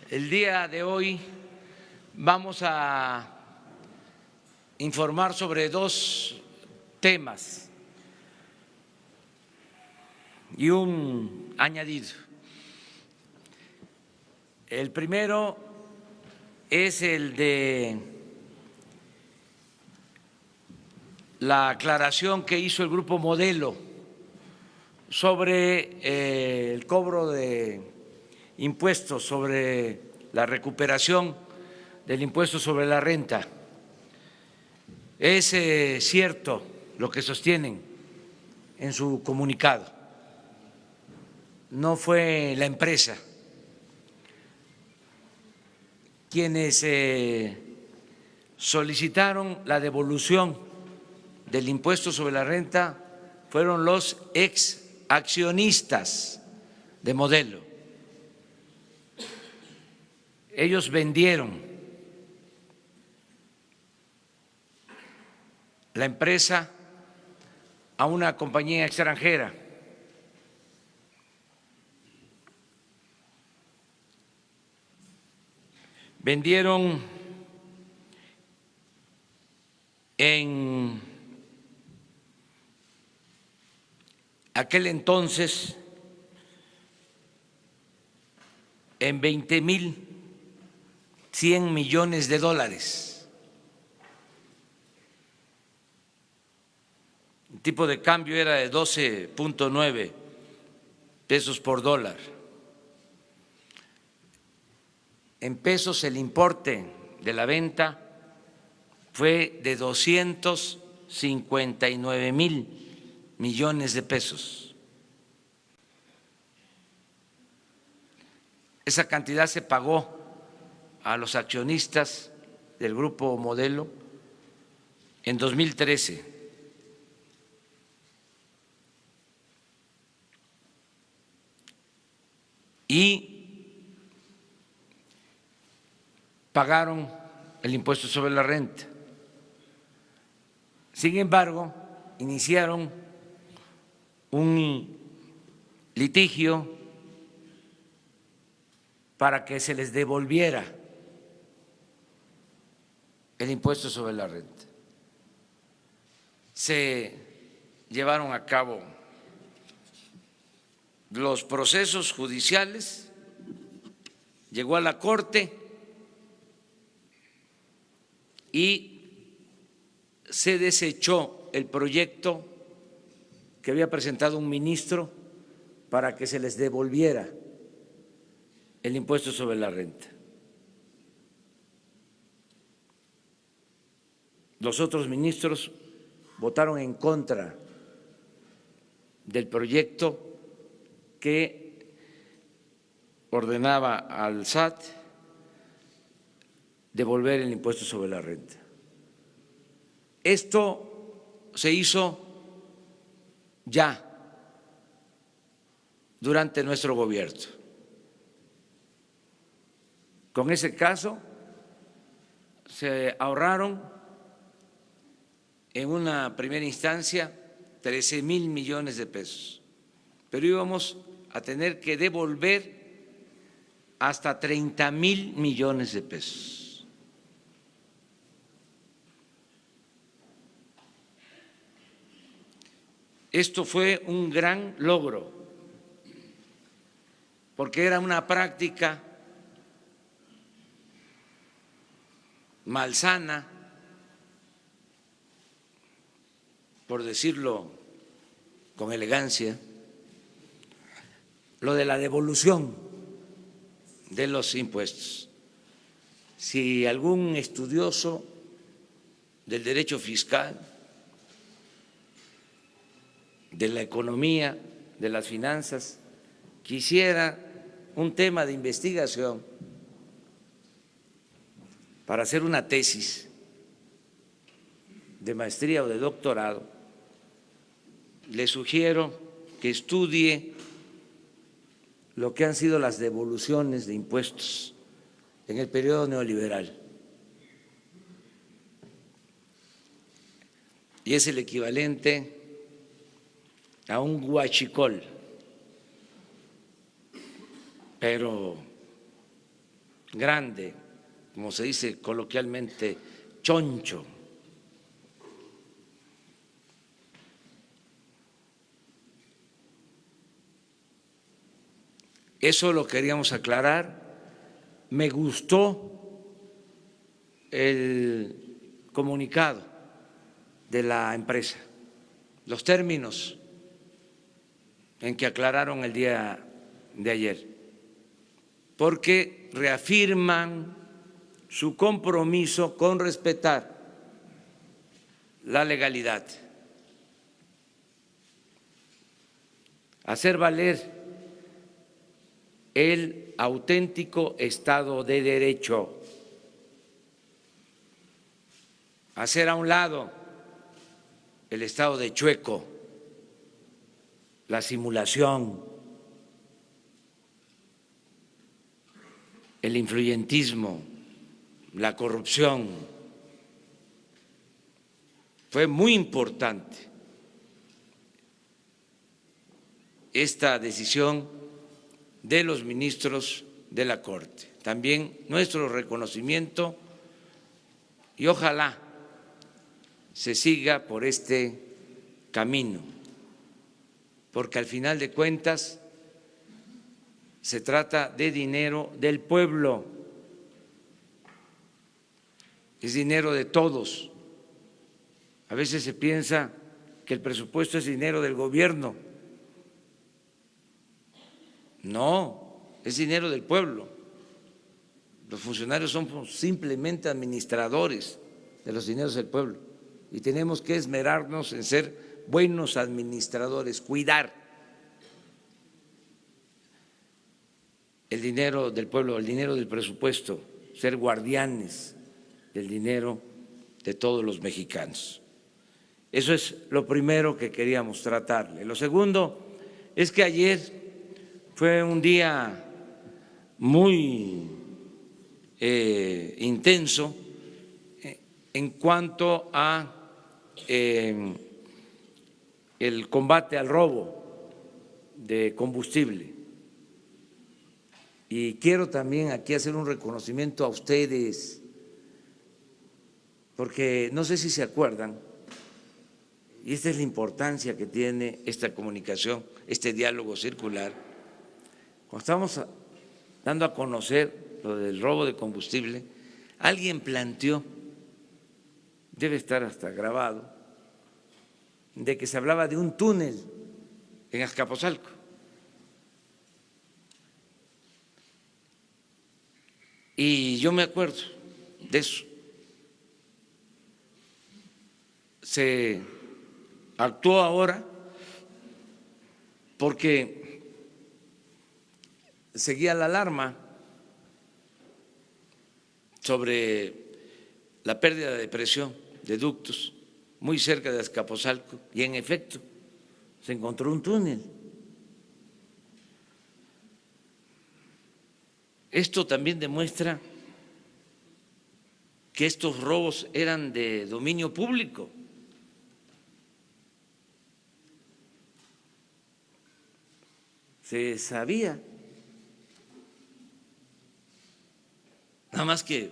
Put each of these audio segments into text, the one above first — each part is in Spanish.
El día de hoy vamos a informar sobre dos temas y un añadido. El primero es el de la aclaración que hizo el Grupo Modelo sobre el cobro de impuestos, sobre la recuperación del impuesto sobre la renta. Es cierto lo que sostienen en su comunicado. No fue la empresa quienes solicitaron la devolución del impuesto sobre la renta, fueron los ex accionistas de Modelo. Ellos vendieron la empresa a una compañía extranjera. Vendieron en aquel entonces en 20.100 millones de dólares. El tipo de cambio era de 12.9 pesos por dólar. En pesos el importe de la venta fue de 259.000 millones de pesos. Esa cantidad se pagó a los accionistas del Grupo Modelo en 2013. Y pagaron el impuesto sobre la renta. Sin embargo, iniciaron un litigio para que se les devolviera el impuesto sobre la renta. Se llevaron a cabo los procesos judiciales, llegó a la Corte y se desechó el proyecto que había presentado un ministro para que se les devolviera el impuesto sobre la renta. Los otros ministros votaron en contra del proyecto que ordenaba al SAT devolver el impuesto sobre la renta. Esto se hizo ya durante nuestro gobierno. Con ese caso se ahorraron en una primera instancia 13.000 millones de pesos, pero íbamos a tener que devolver hasta 30.000 millones de pesos. Esto fue un gran logro, porque era una práctica malsana, por decirlo con elegancia, lo de la devolución de los impuestos. Si algún estudioso del derecho fiscal, de la economía, de las finanzas, quisiera un tema de investigación para hacer una tesis de maestría o de doctorado, le sugiero que estudie lo que han sido las devoluciones de impuestos en el periodo neoliberal. Y es el equivalente a un huachicol, pero grande, como se dice coloquialmente, choncho. Eso lo queríamos aclarar. Me gustó el comunicado de la empresa, los términos en que aclararon el día de ayer, porque reafirman su compromiso con respetar la legalidad, hacer valer el auténtico Estado de Derecho, hacer a un lado el estado de chueco, la simulación, el influyentismo, la corrupción. Fue muy importante esta decisión de los ministros de la Corte. También nuestro reconocimiento y ojalá se siga por este camino, porque al final de cuentas se trata de dinero del pueblo, es dinero de todos. A veces se piensa que el presupuesto es dinero del gobierno. No, es dinero del pueblo. Los funcionarios son simplemente administradores de los dineros del pueblo y tenemos que esmerarnos en ser buenos administradores, cuidar el dinero del pueblo, el dinero del presupuesto, ser guardianes del dinero de todos los mexicanos. Eso es lo primero que queríamos tratarle. Lo segundo es que ayer fue un día muy intenso en cuanto a el combate al robo de combustible. Y quiero también aquí hacer un reconocimiento a ustedes, porque no sé si se acuerdan, y esta es la importancia que tiene esta comunicación, este diálogo circular. Cuando estamos dando a conocer lo del robo de combustible, alguien planteó, debe estar hasta grabado, de que se hablaba de un túnel en Azcapotzalco. Y yo me acuerdo de eso. Se actuó ahora porque seguía la alarma sobre la pérdida de presión de ductos muy cerca de Azcapotzalco y en efecto se encontró un túnel. Esto también demuestra que estos robos eran de dominio público. Se sabía, nada más que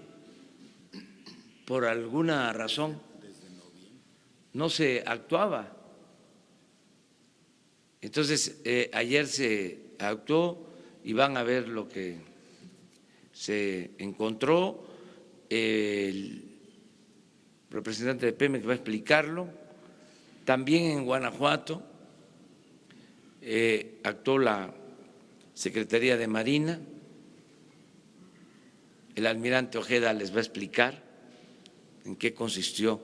por alguna razón no se actuaba. Entonces, ayer se actuó y van a ver lo que se encontró. El representante de Pemex va a explicarlo. También en Guanajuato actuó la Secretaría de Marina. El almirante Ojeda les va a explicar en qué consistió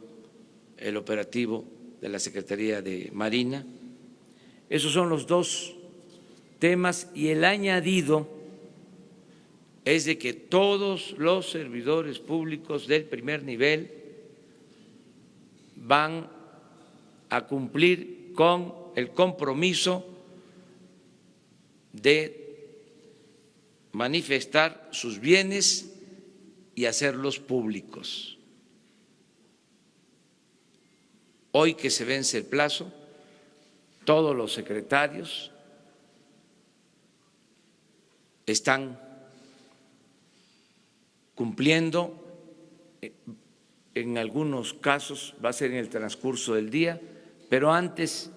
el operativo de la Secretaría de Marina. Esos son los dos temas y el añadido es de que todos los servidores públicos del primer nivel van a cumplir con el compromiso de manifestar sus bienes y hacerlos públicos. Hoy que se vence el plazo, todos los secretarios están cumpliendo. En algunos casos va a ser en el transcurso del día, pero antes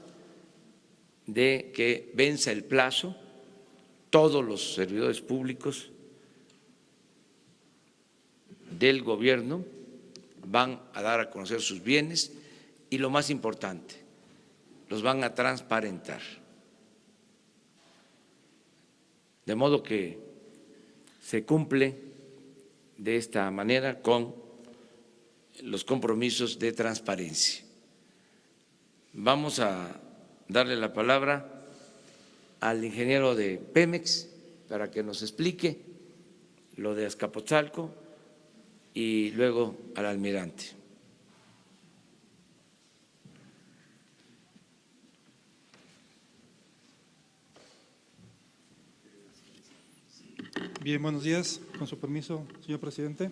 de que venza el plazo, todos los servidores públicos del gobierno van a dar a conocer sus bienes y, lo más importante, los van a transparentar. De modo que se cumple de esta manera con los compromisos de transparencia. Vamos a darle la palabra al ingeniero de Pemex para que nos explique lo de Azcapotzalco y luego al almirante. Bien, buenos días. Con su permiso, señor presidente.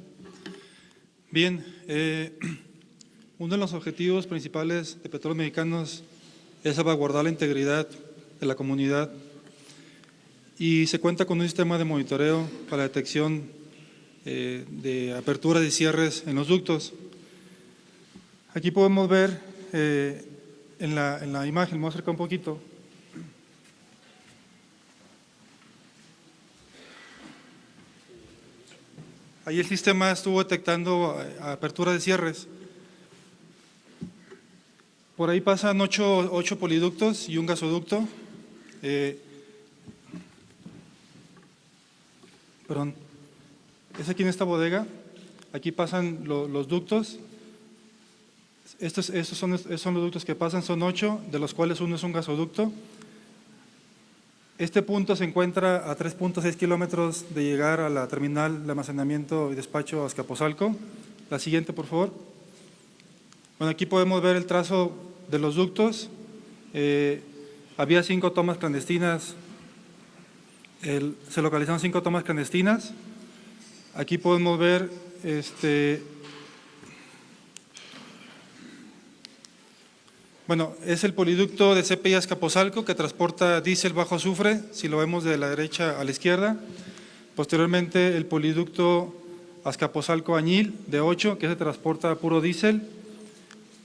Bien, uno de los objetivos principales de Petróleos Mexicanos es salvaguardar la integridad de la comunidad y se cuenta con un sistema de monitoreo para la detección de aperturas y cierres en los ductos. Aquí podemos ver en la imagen, me voy a acercar un poquito. Ahí el sistema estuvo detectando aperturas de cierres. Por ahí pasan 8 poliductos y un gasoducto. Perdón, es aquí en esta bodega. Aquí pasan los ductos. Estos son los ductos que pasan, son 8, de los cuales uno es un gasoducto. Este punto se encuentra a 3.6 kilómetros de llegar a la terminal de almacenamiento y despacho Azcapotzalco. La siguiente, por favor. Bueno, aquí podemos ver el trazo de los ductos. Había 5 tomas clandestinas, se localizaron 5 tomas clandestinas. Aquí podemos ver bueno, es el poliducto de CPI Azcapotzalco que transporta diésel bajo azufre, si lo vemos de la derecha a la izquierda. Posteriormente el poliducto Azcapotzalco-Añil de 8, que se transporta puro diésel,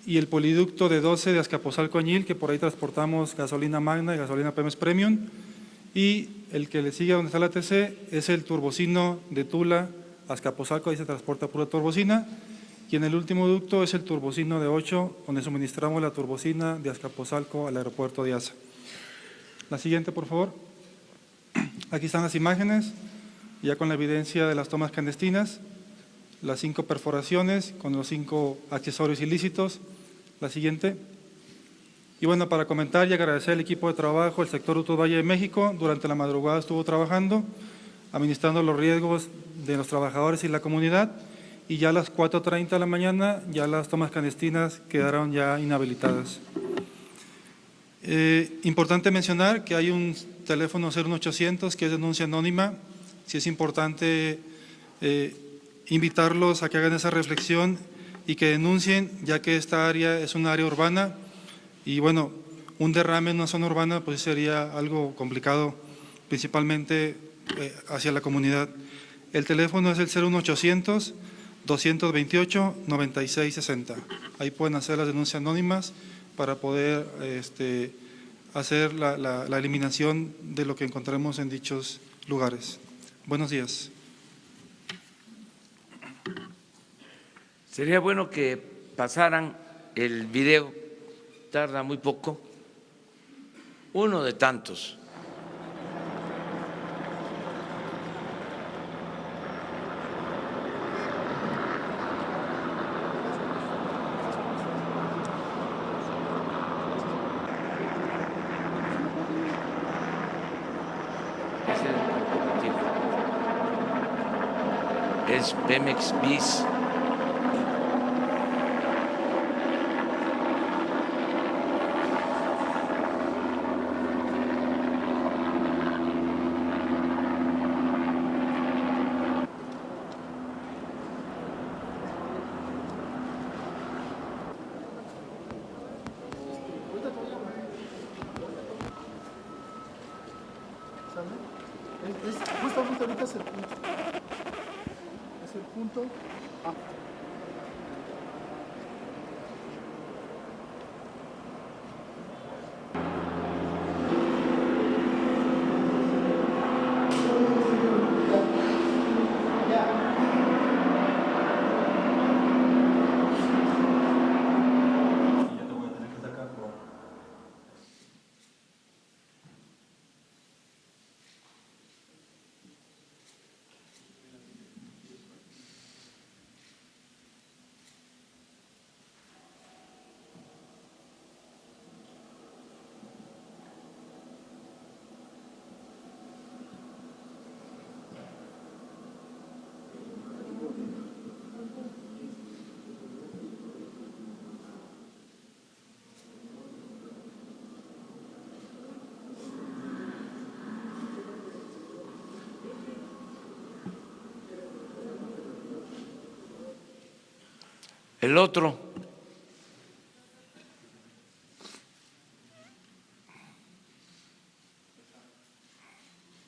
y el poliducto de 12 de Azcapotzalco-Añil, que por ahí transportamos gasolina magna y gasolina Pemex Premium, y el que le sigue donde está la TC es el turbocino de Tula Azcapotzalco, ahí se transporta pura turbocina. Y en el último ducto es el turbocino de 8, donde suministramos la turbocina de Azcapotzalco al aeropuerto de ASA. La siguiente, por favor. Aquí están las imágenes, ya con la evidencia de las tomas clandestinas, las 5 perforaciones con los 5 accesorios ilícitos. La siguiente. Y bueno, para comentar y agradecer al equipo de trabajo, el sector Ductos Valle de México, durante la madrugada estuvo trabajando, administrando los riesgos de los trabajadores y la comunidad, y ya a las 4:30 de la mañana ya las tomas clandestinas quedaron ya inhabilitadas. Importante mencionar que hay un teléfono 01800 que es denuncia anónima. Sí es importante invitarlos a que hagan esa reflexión y que denuncien, ya que esta área es una área urbana y bueno, un derrame en una zona urbana pues sería algo complicado, principalmente hacia la comunidad. El teléfono es el 01800 228-9660. Ahí pueden hacer las denuncias anónimas para poder hacer la eliminación de lo que encontremos en dichos lugares. Buenos días. Sería bueno que pasaran el video, tarda muy poco, uno de tantos. Es Pemex Bis. Justamente ahorita es el punto. es el punto A. El otro,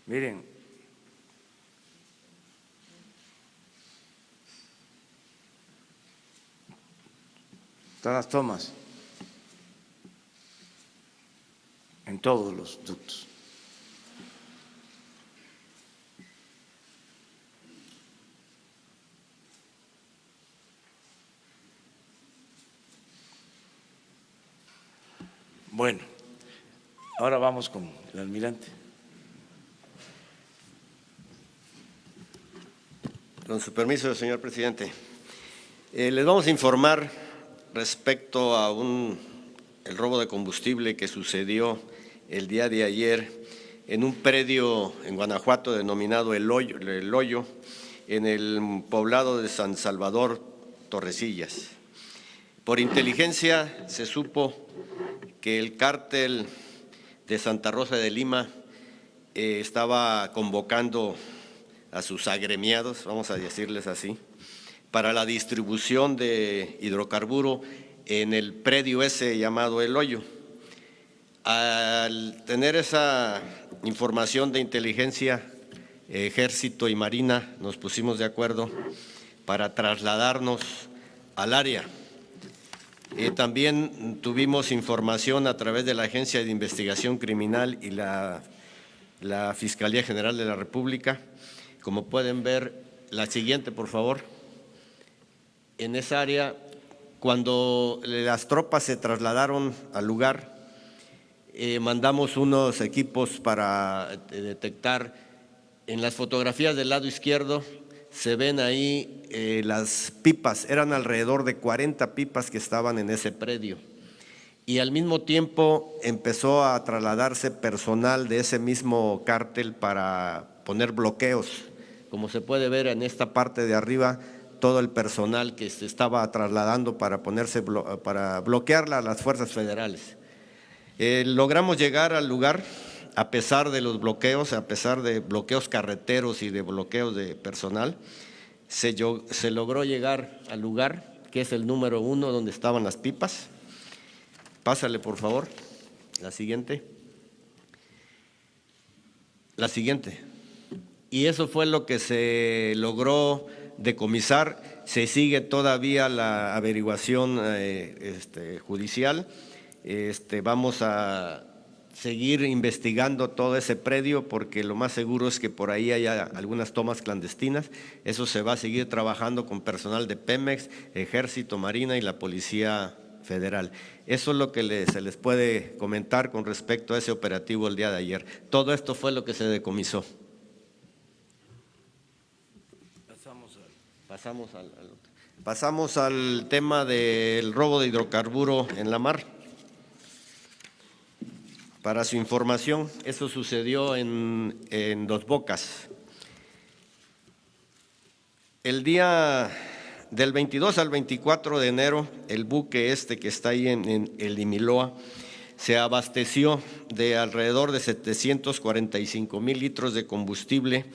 miren, están las tomas en todos los ductos. Bueno, ahora vamos con el almirante. Con su permiso, señor presidente. Les vamos a informar respecto a el robo de combustible que sucedió el día de ayer en un predio en Guanajuato denominado El Hoyo, en el poblado de San Salvador, Torrecillas. Por inteligencia se supo que el cártel de Santa Rosa de Lima estaba convocando a sus agremiados, vamos a decirles así, para la distribución de hidrocarburo en el predio ese llamado El Hoyo. Al tener esa información de inteligencia, Ejército y Marina nos pusimos de acuerdo para trasladarnos al área. También tuvimos información a través de la Agencia de Investigación Criminal y la Fiscalía General de la República. Como pueden ver, la siguiente, por favor. En esa área, cuando las tropas se trasladaron al lugar, mandamos unos equipos para detectar. En las fotografías del lado izquierdo se ven ahí las pipas, eran alrededor de 40 pipas que estaban en ese predio. Y al mismo tiempo empezó a trasladarse personal de ese mismo cártel para poner bloqueos. Como se puede ver en esta parte de arriba, todo el personal que se estaba trasladando para bloquear a las fuerzas federales. Logramos llegar al lugar a pesar de los bloqueos, a pesar de bloqueos carreteros y de bloqueos de personal. Se logró llegar al lugar, que es el número 1, donde estaban las pipas. Pásale, por favor, la siguiente. La siguiente. Y eso fue lo que se logró decomisar. Se sigue todavía la averiguación judicial. Vamos a seguir investigando todo ese predio porque lo más seguro es que por ahí haya algunas tomas clandestinas. Eso se va a seguir trabajando con personal de Pemex, Ejército, Marina y la Policía Federal. Eso es lo que se les puede comentar con respecto a ese operativo el día de ayer. Todo esto fue lo que se decomisó. Pasamos al tema del robo de hidrocarburo en la mar. Para su información, eso sucedió en Dos Bocas. El día del 22 al 24 de enero, el buque que está ahí en el Imiloa se abasteció de alrededor de 745,000 litros de combustible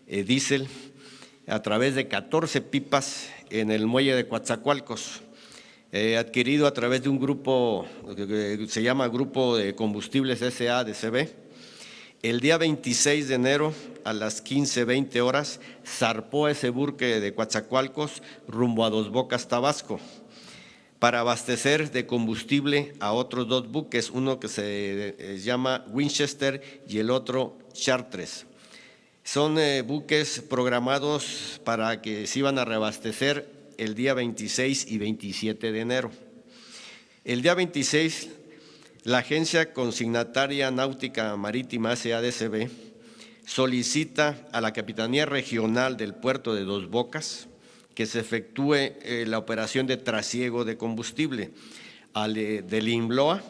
diésel a través de 14 pipas en el muelle de Coatzacoalcos. Adquirido a través de un grupo que se llama Grupo de Combustibles S.A. de CB. El día 26 de enero a las 15:20 horas, zarpó ese buque de Coatzacoalcos rumbo a Dos Bocas, Tabasco, para abastecer de combustible a otros dos buques, uno que se llama Winchester y el otro Chartres. Son buques programados para que se iban a reabastecer el día 26 y 27 de enero. El día 26, la Agencia Consignataria Náutica Marítima, SADCB, solicita a la Capitanía Regional del Puerto de Dos Bocas que se efectúe la operación de trasiego de combustible del IMLOA,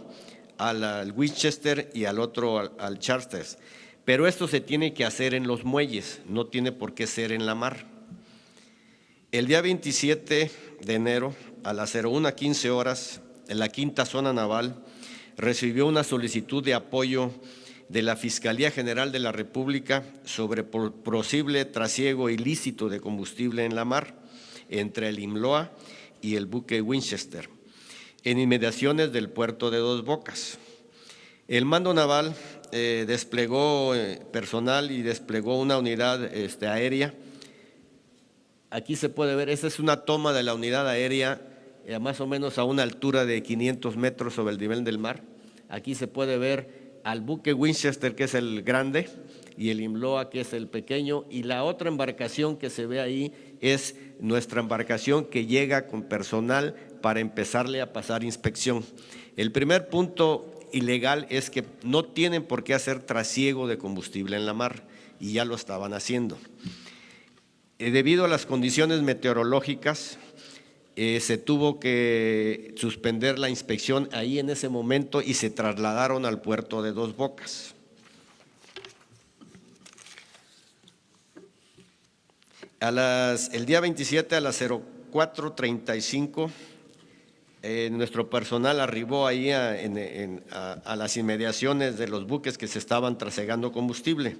al Winchester y al otro al Chartres. Pero esto se tiene que hacer en los muelles, no tiene por qué ser en la mar. El día 27 de enero, a las 01:15 horas, en la Quinta Zona Naval, recibió una solicitud de apoyo de la Fiscalía General de la República sobre posible trasiego ilícito de combustible en la mar entre el IMLOA y el buque Winchester, en inmediaciones del puerto de Dos Bocas. El mando naval desplegó personal y desplegó una unidad aérea. Aquí se puede ver, esta es una toma de la unidad aérea más o menos a una altura de 500 metros sobre el nivel del mar. Aquí se puede ver al buque Winchester, que es el grande, y el IMLOA, que es el pequeño, y la otra embarcación que se ve ahí es nuestra embarcación que llega con personal para empezarle a pasar inspección. El primer punto ilegal es que no tienen por qué hacer trasiego de combustible en la mar, y ya lo estaban haciendo. Debido a las condiciones meteorológicas, se tuvo que suspender la inspección ahí en ese momento y se trasladaron al puerto de Dos Bocas. El día 27 a las 04:35, nuestro personal arribó ahí a las inmediaciones de los buques que se estaban trasegando combustible.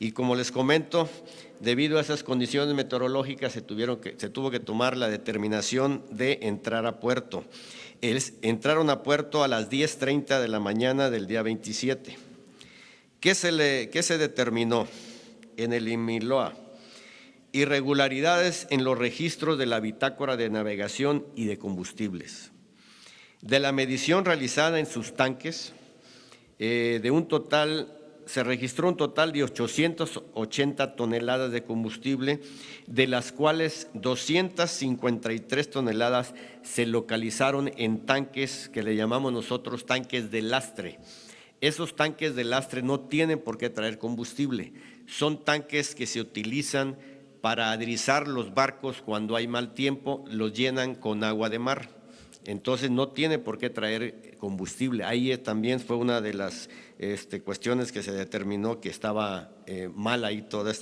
Y como les comento, debido a esas condiciones meteorológicas se tuvo que tomar la determinación de entrar a puerto. Entraron a puerto a las 10:30 de la mañana del día 27. ¿Qué se determinó en el IMLOA? Irregularidades en los registros de la bitácora de navegación y de combustibles. De la medición realizada en sus tanques, se registró un total de 880 toneladas de combustible, de las cuales 253 toneladas se localizaron en tanques que le llamamos nosotros tanques de lastre. Esos tanques de lastre no tienen por qué traer combustible, son tanques que se utilizan para aderezar los barcos cuando hay mal tiempo, los llenan con agua de mar. Entonces no tiene por qué traer combustible. Ahí también fue una de las cuestiones que se determinó que estaba mal ahí toda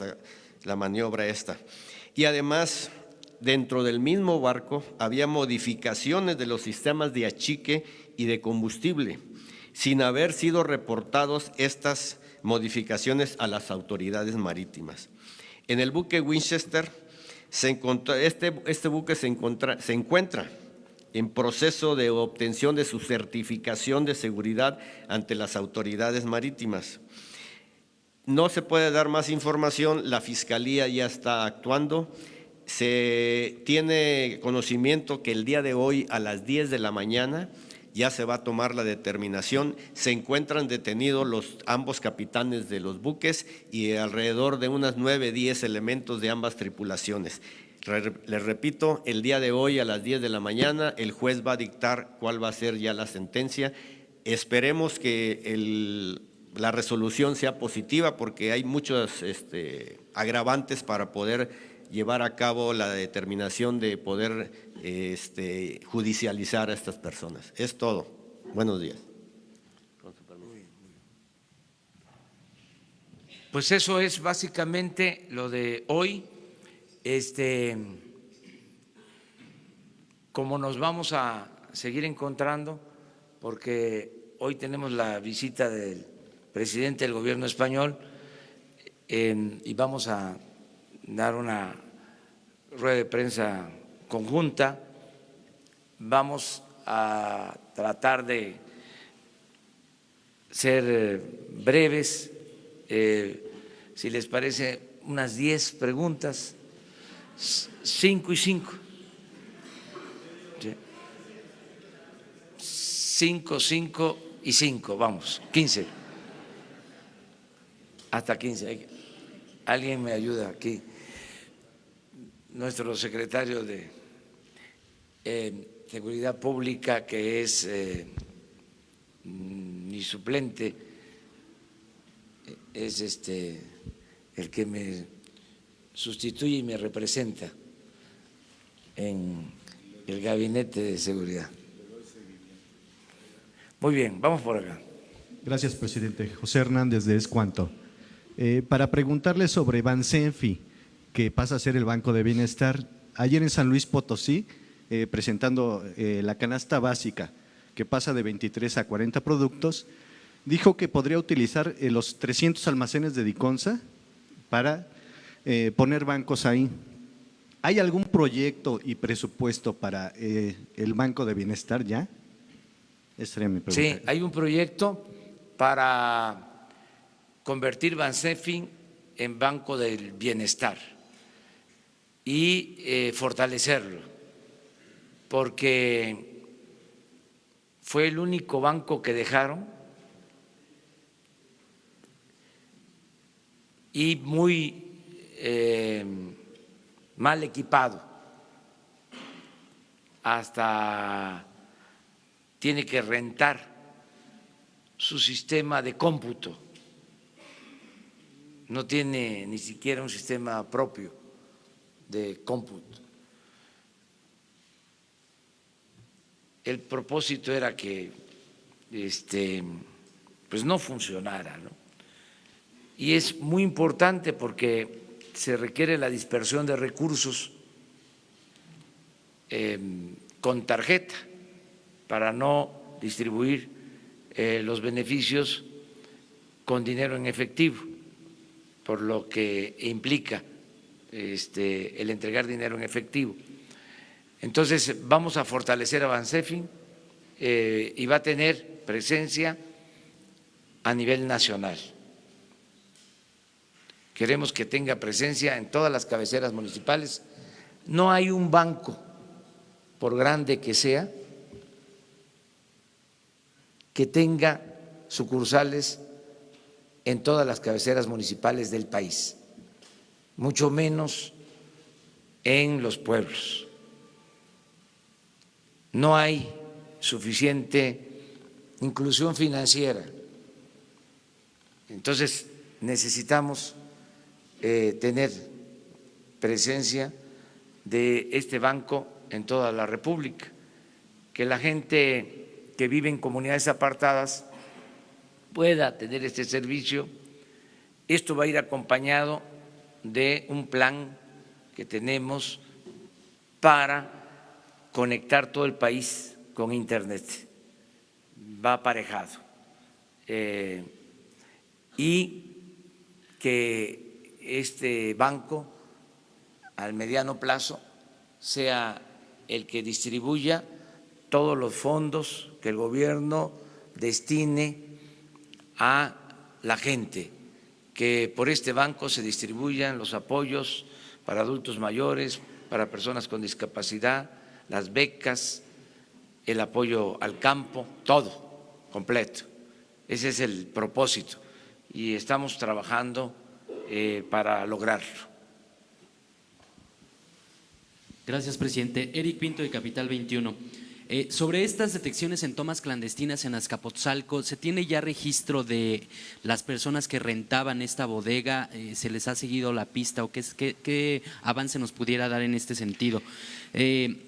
la maniobra esta. Y además, dentro del mismo barco había modificaciones de los sistemas de achique y de combustible, sin haber sido reportados estas modificaciones a las autoridades marítimas. En el buque Winchester este buque se encuentra en proceso de obtención de su certificación de seguridad ante las autoridades marítimas. No se puede dar más información, la Fiscalía ya está actuando. Se tiene conocimiento que el día de hoy a las 10 de la mañana ya se va a tomar la determinación. Se encuentran detenidos ambos capitanes de los buques y alrededor de unas 9-10 elementos de ambas tripulaciones. Les repito, el día de hoy a las 10 de la mañana el juez va a dictar cuál va a ser ya la sentencia. Esperemos que la resolución sea positiva porque hay muchos agravantes para poder llevar a cabo la determinación de poder judicializar a estas personas. Es todo. Buenos días. Pues eso es básicamente lo de hoy. Como nos vamos a seguir encontrando, porque hoy tenemos la visita del presidente del gobierno español y vamos a dar una rueda de prensa conjunta, vamos a tratar de ser breves, si les parece, unas 10 preguntas, 5 y 5. 5, 5 y 5, vamos, 15. Hasta 15. Alguien me ayuda aquí. Nuestro secretario de Seguridad Pública, que es mi suplente, es el que me sustituye y me representa en el Gabinete de Seguridad. Muy bien, vamos por acá. Gracias, presidente. José Hernández de Es Cuanto. Para preguntarle sobre Bansenfi, que pasa a ser el Banco de Bienestar. Ayer en San Luis Potosí, presentando la canasta básica, que pasa de 23 a 40 productos, dijo que podría utilizar los 300 almacenes de Diconsa para poner bancos ahí. ¿Hay algún proyecto y presupuesto para el Banco de Bienestar ya? Esa sería mi pregunta. Sí, hay un proyecto para convertir Bansenfi en Banco del Bienestar y fortalecerlo, porque fue el único banco que dejaron y muy mal equipado, hasta tiene que rentar su sistema de cómputo, no tiene ni siquiera un sistema propio de cómputo. El propósito era que pues no funcionara, ¿no? Y es muy importante porque se requiere la dispersión de recursos con tarjeta para no distribuir los beneficios con dinero en efectivo, por lo que implica el entregar dinero en efectivo. Entonces vamos a fortalecer a Bansenfi y va a tener presencia a nivel nacional. Queremos que tenga presencia en todas las cabeceras municipales. No hay un banco, por grande que sea, que tenga sucursales en todas las cabeceras municipales del país, mucho menos en los pueblos. No hay suficiente inclusión financiera. Entonces necesitamos tener presencia de este banco en toda la República, que la gente que vive en comunidades apartadas pueda tener este servicio. Esto va a ir acompañado de un plan que tenemos para conectar todo el país con Internet, va aparejado, y que este banco al mediano plazo sea el que distribuya todos los fondos que el gobierno destine a la gente, que por este banco se distribuyan los apoyos para adultos mayores, para personas con discapacidad, las becas, el apoyo al campo, todo completo. Ese es el propósito y estamos trabajando para lograrlo. Gracias, presidente. Eric Pinto, de Capital 21. Sobre estas detecciones en tomas clandestinas en Azcapotzalco, ¿se tiene ya registro de las personas que rentaban esta bodega? ¿Se les ha seguido la pista o qué avance nos pudiera dar en este sentido?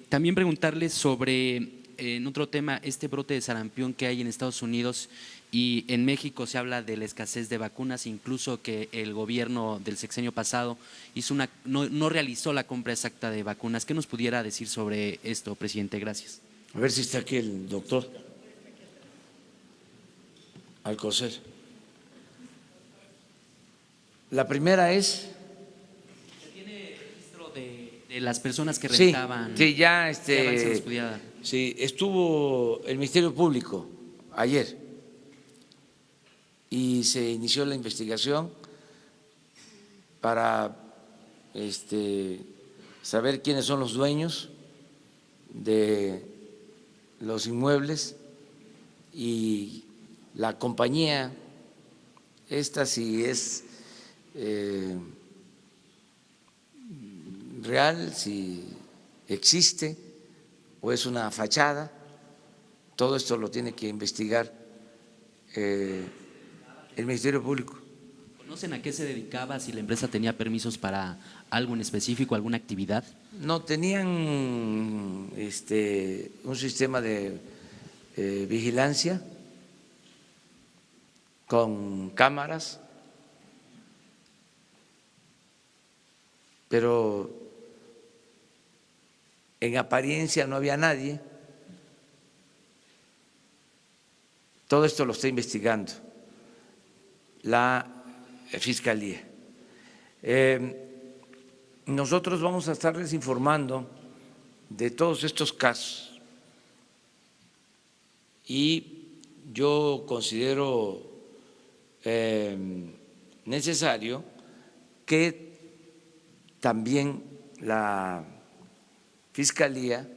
También preguntarles sobre, en otro tema, este brote de sarampión que hay en Estados Unidos y en México se habla de la escasez de vacunas, incluso que el gobierno del sexenio pasado no realizó la compra exacta de vacunas. ¿Qué nos pudiera decir sobre esto, presidente? Gracias. A ver si está aquí el doctor Alcocer. La primera es… ¿Se tiene registro de las personas que rentaban? Sí, ya ¿Qué avance nos pudiera dar? Sí, estuvo el Ministerio Público ayer y se inició la investigación para saber quiénes son los dueños de los inmuebles y la compañía, esta si es real, si existe o es una fachada. Todo esto lo tiene que investigar el Ministerio Público. ¿Conocen a qué se dedicaba, si la empresa tenía permisos para algo en específico, alguna actividad? No, tenían un sistema de vigilancia con cámaras, pero en apariencia no había nadie. Todo esto lo está investigando la Fiscalía. Nosotros vamos a estarles informando de todos estos casos y yo considero necesario que también la Fiscalía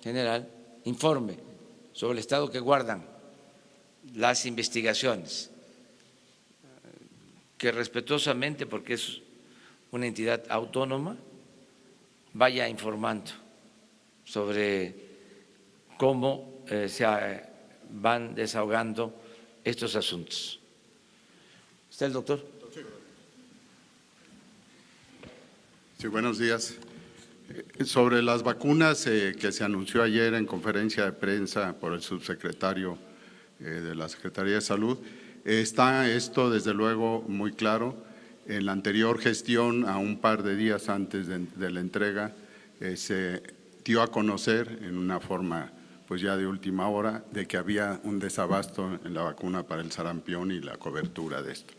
General informe sobre el estado que guardan las investigaciones, que respetuosamente, porque es una entidad autónoma, vaya informando sobre cómo se van desahogando estos asuntos. ¿Está el doctor? Sí, buenos días. Sobre las vacunas que se anunció ayer en conferencia de prensa por el subsecretario de la Secretaría de Salud, está esto desde luego muy claro. En la anterior gestión, a un par de días antes de la entrega, se dio a conocer en una forma pues ya de última hora de que había un desabasto en la vacuna para el sarampión y la cobertura de esto.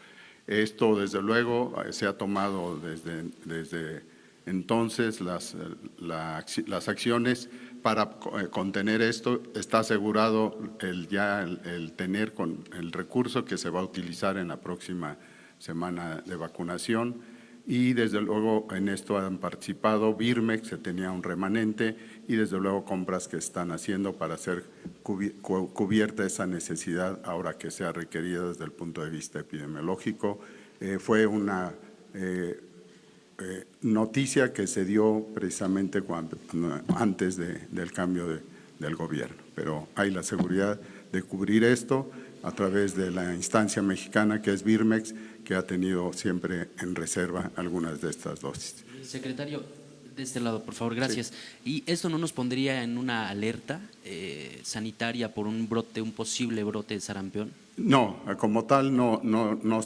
Esto desde luego se ha tomado desde entonces las acciones para contener esto. Está asegurado el tener con el recurso que se va a utilizar en la próxima semana de vacunación, y desde luego en esto han participado Birmex, se tenía un remanente, y desde luego compras que están haciendo para hacer cubierta esa necesidad ahora que sea requerida desde el punto de vista epidemiológico. Fue una noticia que se dio precisamente antes del cambio del gobierno, pero hay la seguridad de cubrir esto a través de la instancia mexicana que es Birmex, que ha tenido siempre en reserva algunas de estas dosis. Secretario, de este lado, por favor, gracias. Sí. ¿Y esto no nos pondría en una alerta sanitaria por un posible brote de sarampión? No, como tal no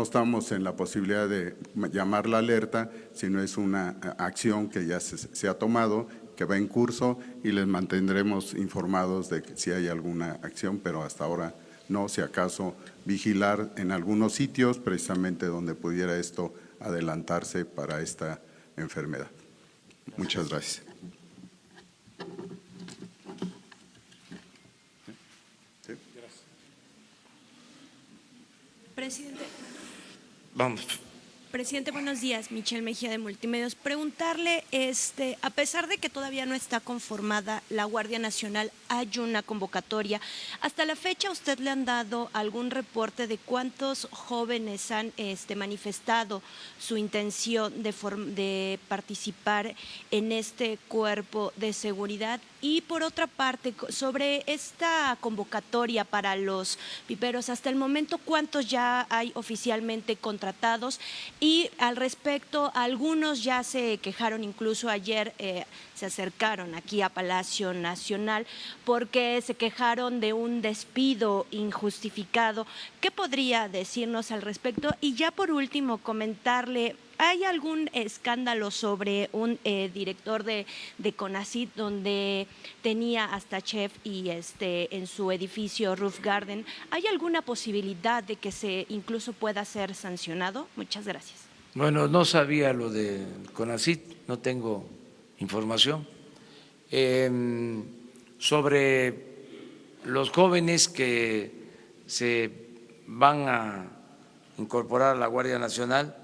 estamos en la posibilidad de llamar la alerta, sino es una acción que ya se ha tomado, que va en curso, y les mantendremos informados de que si hay alguna acción, pero hasta ahora no, si acaso vigilar en algunos sitios precisamente donde pudiera esto adelantarse para esta enfermedad. Muchas gracias. ¿Sí? Presidente. Vamos. Presidente, buenos días. Michelle Mejía de Multimedios. Preguntarle, a pesar de que todavía no está conformada la Guardia Nacional, hay una convocatoria. Hasta la fecha, ¿usted le han dado algún reporte de cuántos jóvenes han manifestado su intención de participar en este cuerpo de seguridad? Y por otra parte, sobre esta convocatoria para los piperos, hasta el momento, ¿cuántos ya hay oficialmente contratados? Y al respecto, algunos ya se quejaron, incluso ayer se acercaron aquí a Palacio Nacional porque se quejaron de un despido injustificado. ¿Qué podría decirnos al respecto? Y ya por último, comentarle, ¿hay algún escándalo sobre un director de CONACYT donde tenía hasta chef y en su edificio Roof Garden? ¿Hay alguna posibilidad de que se incluso pueda ser sancionado? Muchas gracias. Bueno, no sabía lo de CONACYT, no tengo información. Sobre los jóvenes que se van a incorporar a la Guardia Nacional,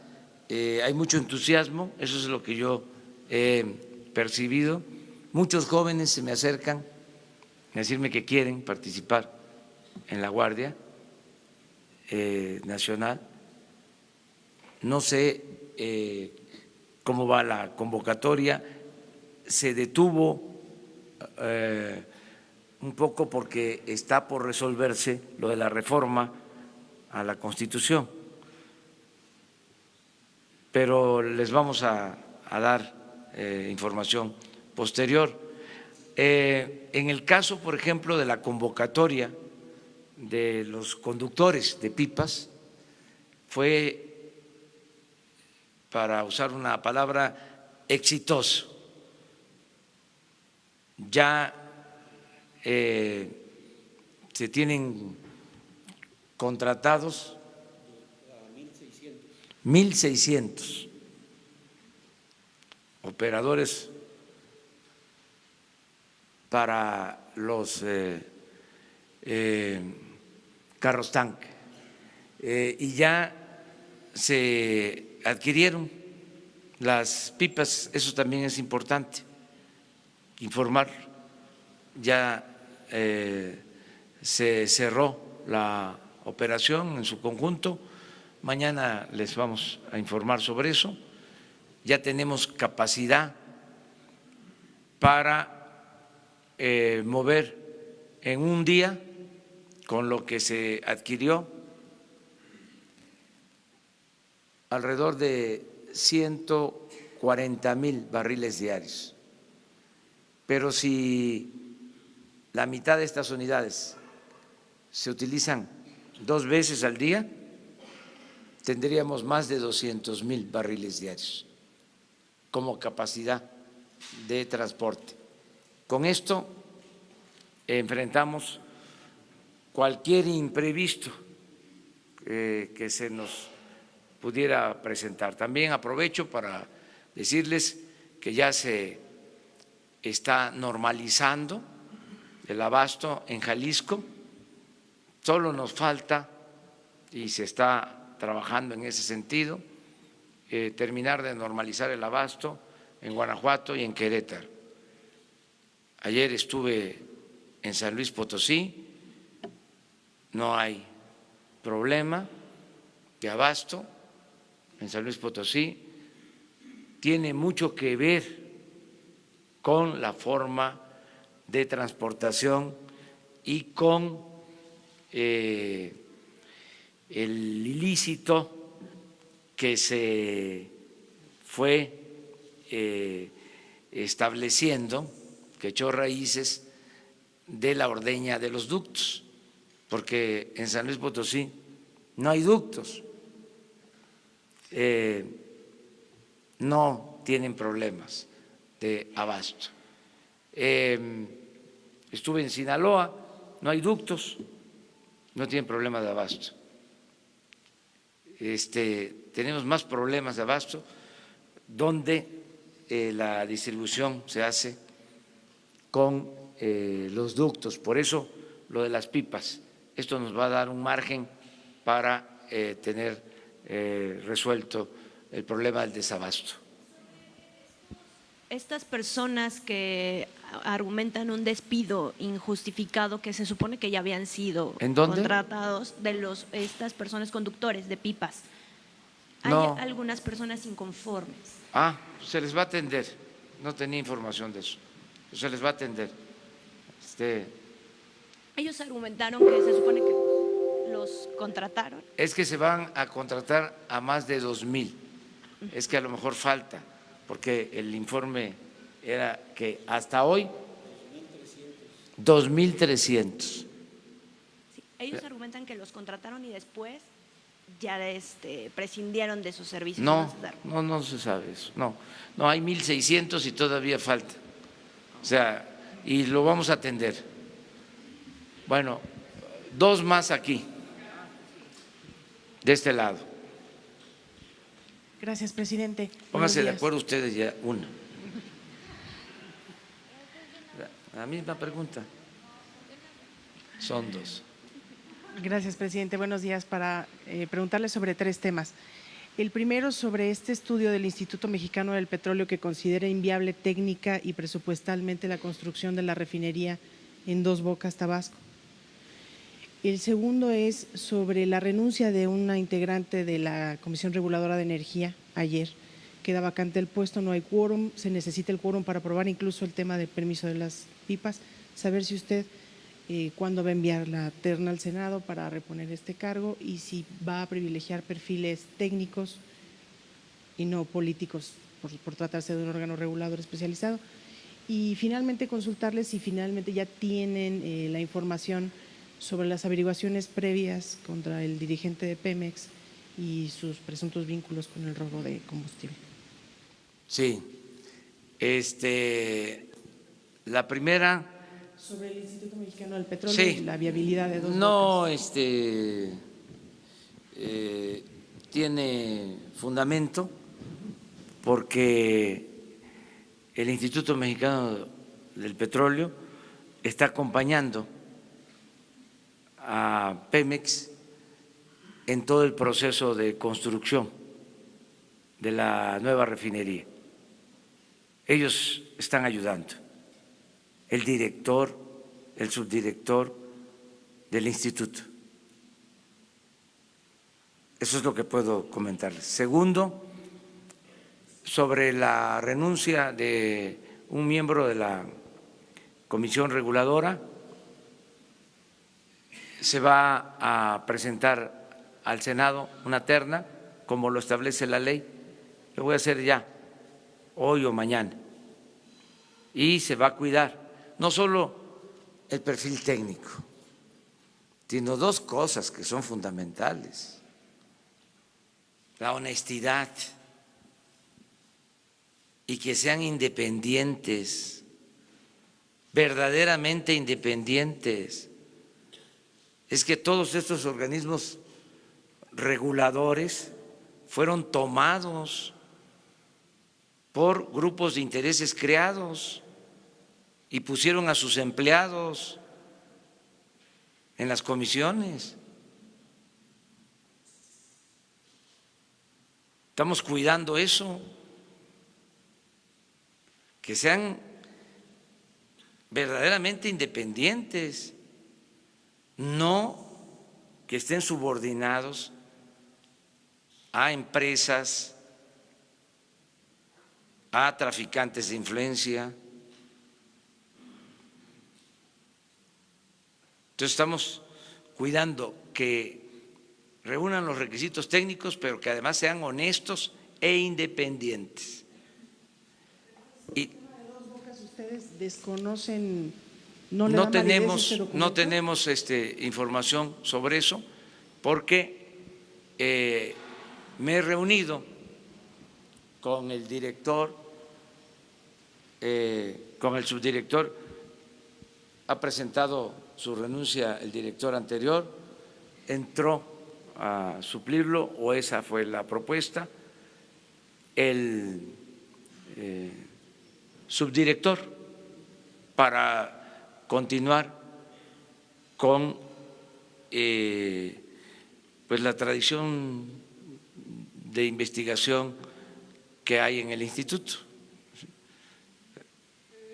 hay mucho entusiasmo, eso es lo que yo he percibido. Muchos jóvenes se me acercan a decirme que quieren participar en la Guardia Nacional. No sé cómo va la convocatoria, se detuvo un poco porque está por resolverse lo de la reforma a la Constitución, pero les vamos a dar información posterior. En el caso, por ejemplo, de la convocatoria de los conductores de pipas, fue, para usar una palabra, exitoso. Ya se tienen contratados 1.600 operadores para los carros tanque, y ya se adquirieron las pipas, eso también es importante informar. Ya se cerró la operación en su conjunto, mañana les vamos a informar sobre eso. Ya tenemos capacidad para mover en un día, con lo que se adquirió, alrededor de 140,000 barriles diarios. Pero si la mitad de estas unidades se utilizan 2 veces al día, tendríamos más de 200,000 barriles diarios como capacidad de transporte. Con esto enfrentamos cualquier imprevisto que se nos pudiera presentar. También aprovecho para decirles que ya se está normalizando el abasto en Jalisco, solo nos falta, y se está trabajando en ese sentido, terminar de normalizar el abasto en Guanajuato y en Querétaro. Ayer estuve en San Luis Potosí, no hay problema de abasto en San Luis Potosí, tiene mucho que ver con la forma de transportación y con el ilícito que se fue estableciendo, que echó raíces de la ordeña de los ductos, porque en San Luis Potosí no hay ductos, no tienen problemas de abasto. Estuve en Sinaloa, no hay ductos, no tienen problema de abasto. Tenemos más problemas de abasto donde la distribución se hace con los ductos. Por eso lo de las pipas, esto nos va a dar un margen para tener resuelto el problema del desabasto. Estas personas que argumentan un despido injustificado, que se supone que ya habían sido contratados, estas personas conductores de pipas, No. hay algunas personas inconformes. Se les va a atender, no tenía información de eso, se les va a atender. Ellos argumentaron que se supone que los contrataron. Es que se van a contratar a más de 2,000, es que a lo mejor falta, porque el informe era que hasta hoy 2,300. Sí, ellos argumentan que los contrataron y después ya prescindieron de sus servicios. No se sabe eso. No, hay 1,600 y todavía falta. O sea, y lo vamos a atender. Bueno, 2 más aquí, de este lado. Gracias, presidente. Pónganse de acuerdo ustedes ya, una. La misma pregunta. Son 2. Gracias, presidente. Buenos días. Para preguntarle sobre 3 temas. El primero sobre este estudio del Instituto Mexicano del Petróleo que considera inviable técnica y presupuestalmente la construcción de la refinería en Dos Bocas, Tabasco. El segundo es sobre la renuncia de una integrante de la Comisión Reguladora de Energía ayer. Queda vacante el puesto, no hay quórum, se necesita el quórum para aprobar incluso el tema del permiso de las pipas. Saber si usted cuándo va a enviar la terna al Senado para reponer este cargo y si va a privilegiar perfiles técnicos y no políticos por tratarse de un órgano regulador especializado. Y finalmente consultarles si finalmente ya tienen la información sobre las averiguaciones previas contra el dirigente de Pemex y sus presuntos vínculos con el robo de combustible. Sí. La primera… Sobre el Instituto Mexicano del Petróleo Sí. y la viabilidad de Dos No, Bocas. tiene fundamento porque el Instituto Mexicano del Petróleo está acompañando a Pemex en todo el proceso de construcción de la nueva refinería. Ellos están ayudando. El director, el subdirector del instituto. Eso es lo que puedo comentarles. Segundo, sobre la renuncia de un miembro de la Comisión Reguladora, se va a presentar al Senado una terna, como lo establece la ley. Lo voy a hacer ya, hoy o mañana. Y se va a cuidar no solo el perfil técnico, sino dos cosas que son fundamentales: la honestidad y que sean independientes, verdaderamente independientes. Es que todos estos organismos reguladores fueron tomados por grupos de intereses creados y pusieron a sus empleados en las comisiones. Estamos cuidando eso, que sean verdaderamente independientes, no que estén subordinados a empresas, a traficantes de influencia. Entonces estamos cuidando que reúnan los requisitos técnicos, pero que además sean honestos e independientes. Y ¿Ustedes desconocen, no le dan validez a este documento? no tenemos información sobre eso, porque me he reunido con el director, con el subdirector. Ha presentado su renuncia el director anterior, entró a suplirlo, o esa fue la propuesta. El subdirector, para continuar con pues la tradición de investigación que hay en el instituto.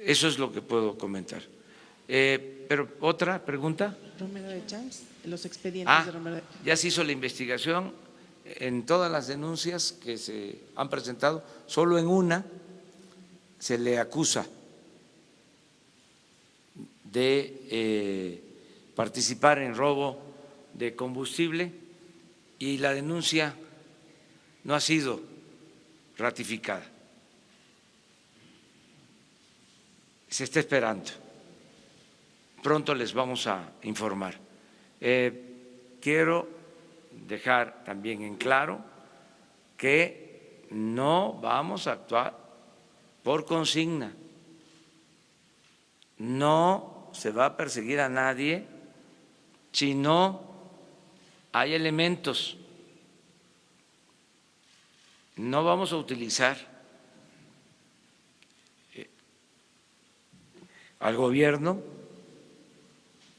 Eso es lo que puedo comentar. Pero otra pregunta. Romero de Champs, los expedientes de Romero de… Ya se hizo la investigación en todas las denuncias que se han presentado, solo en una se le acusa de participar en robo de combustible y la denuncia no ha sido ratificada. Se está esperando. Pronto les vamos a informar. Quiero dejar también en claro que no vamos a actuar por consigna. No se va a perseguir a nadie si no hay elementos. No vamos a utilizar al gobierno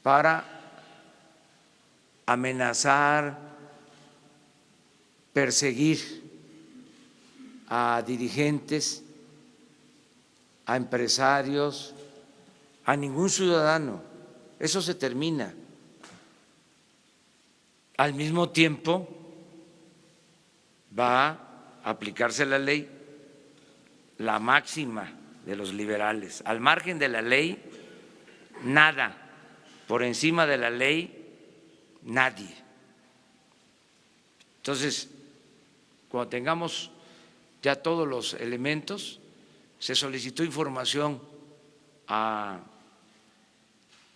para amenazar, perseguir a dirigentes, a empresarios, a ningún ciudadano. Eso se termina. Al mismo tiempo va a aplicarse la ley, la máxima de los liberales. Al margen de la ley, nada. Por encima de la ley, nadie. Entonces, cuando tengamos ya todos los elementos, se solicitó información a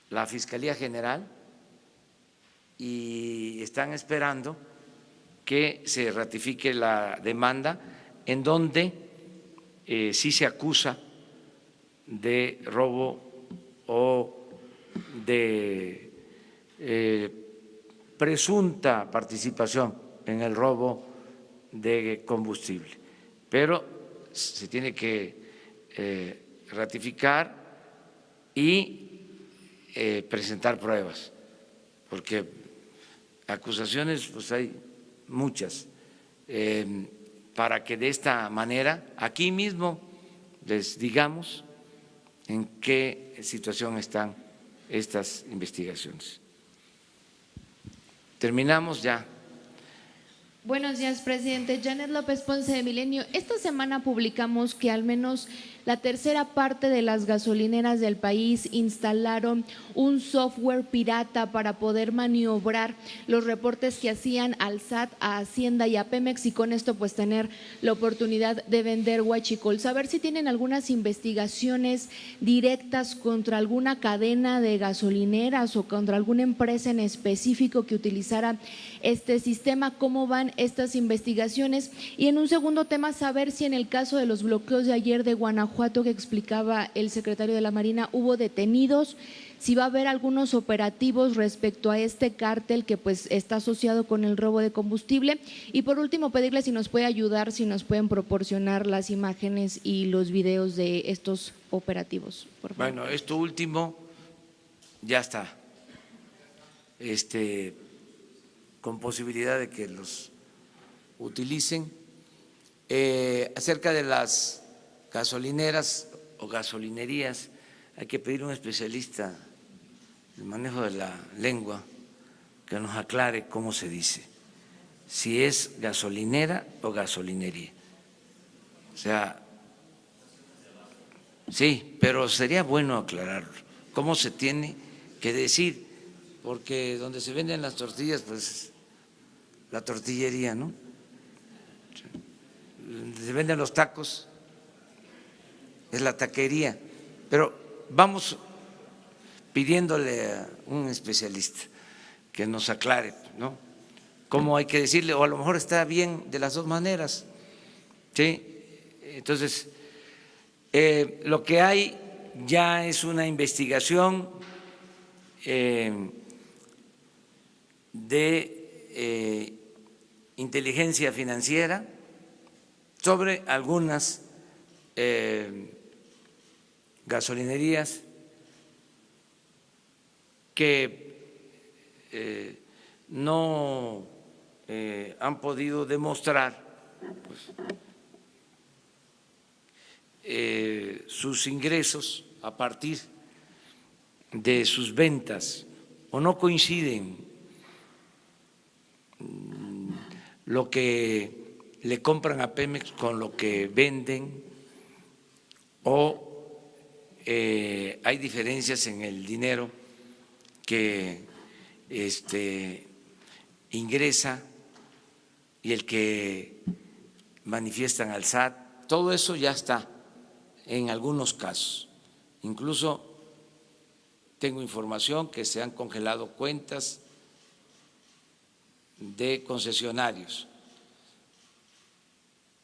la Fiscalía General y están esperando que se ratifique la demanda en donde sí se acusa de robo o de presunta participación en el robo de combustible, pero se tiene que ratificar y presentar pruebas, porque acusaciones pues hay muchas, para que de esta manera aquí mismo les digamos en qué situación están estas investigaciones. Terminamos ya. Buenos días, presidente. Janet López Ponce de Milenio. Esta semana publicamos que al menos la tercera parte de las gasolineras del país instalaron un software pirata para poder maniobrar los reportes que hacían al SAT, a Hacienda y a Pemex, y con esto pues tener la oportunidad de vender huachicol. Saber si tienen algunas investigaciones directas contra alguna cadena de gasolineras o contra alguna empresa en específico que utilizara este sistema, cómo van estas investigaciones. Y en un segundo tema, saber si en el caso de los bloqueos de ayer de Guanajuato que explicaba el secretario de la Marina, hubo detenidos, si va a haber algunos operativos respecto a este cártel que pues está asociado con el robo de combustible. Y por último, pedirle si nos puede ayudar, si nos pueden proporcionar las imágenes y los videos de estos operativos, por favor. Bueno, esto último ya está, con posibilidad de que los utilicen. Acerca de las gasolineras o gasolinerías, hay que pedir a un especialista del manejo de la lengua que nos aclare cómo se dice, si es gasolinera o gasolinería. O sea, sí, pero sería bueno aclararlo, cómo se tiene que decir, porque donde se venden las tortillas, pues la tortillería, ¿no? Se venden los tacos, es la taquería, pero vamos pidiéndole a un especialista que nos aclare, ¿no?, cómo hay que decirle, o a lo mejor está bien de las dos maneras, ¿sí? Entonces, lo que hay ya es una investigación de inteligencia financiera sobre algunas gasolinerías que no han podido demostrar sus ingresos a partir de sus ventas, o no coinciden lo que le compran a Pemex con lo que venden, o hay diferencias en el dinero que ingresa y el que manifiestan al SAT. Todo eso ya está en algunos casos. Incluso tengo información que se han congelado cuentas de concesionarios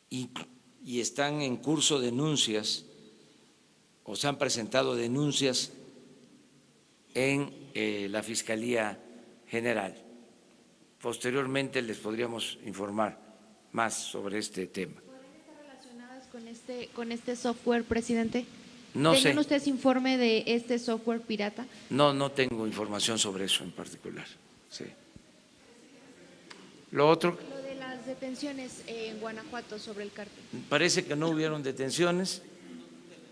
y están en curso denuncias, o se han presentado denuncias en la Fiscalía General. Posteriormente les podríamos informar más sobre este tema. ¿Pueden estar relacionadas con este software, presidente? No sé. ¿Tienen ustedes informe de este software pirata? No tengo información sobre eso en particular. Sí. Lo otro. Lo de las las detenciones en Guanajuato sobre el cártel. Parece que no hubieron detenciones.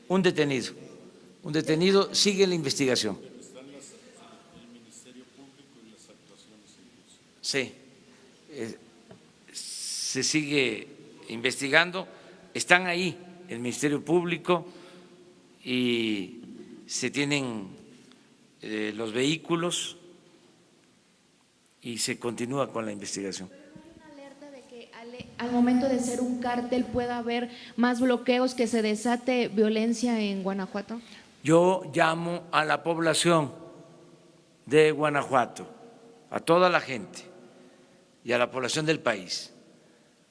Un detenido, sigue la investigación. Sí, se sigue investigando, están ahí el Ministerio Público y se tienen los vehículos y se continúa con la investigación. Al momento de ser un cártel pueda haber más bloqueos, que se desate violencia en Guanajuato. Yo llamo a la población de Guanajuato, a toda la gente y a la población del país,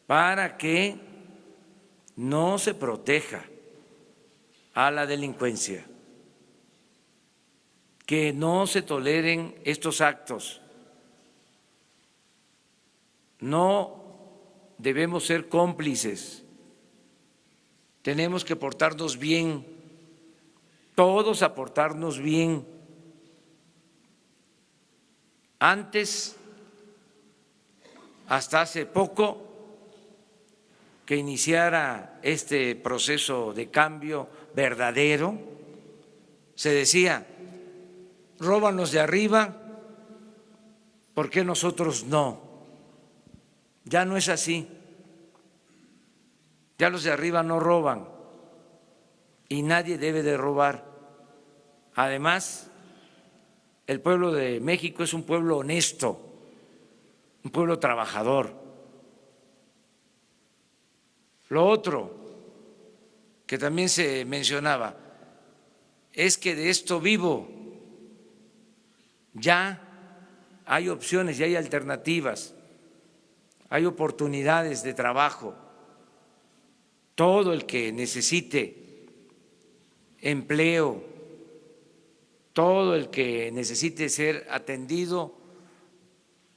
para que no se proteja a la delincuencia, que no se toleren estos actos. No debemos ser cómplices, tenemos que portarnos bien, todos a portarnos bien. Antes, hasta hace poco, que iniciara este proceso de cambio verdadero, se decía, róbanos de arriba, ¿por qué nosotros no? Ya no es así, ya los de arriba no roban y nadie debe de robar. Además, el pueblo de México es un pueblo honesto, un pueblo trabajador. Lo otro que también se mencionaba es que de esto vivo, ya hay opciones, ya hay alternativas, hay oportunidades de trabajo. Todo el que necesite empleo, todo el que necesite ser atendido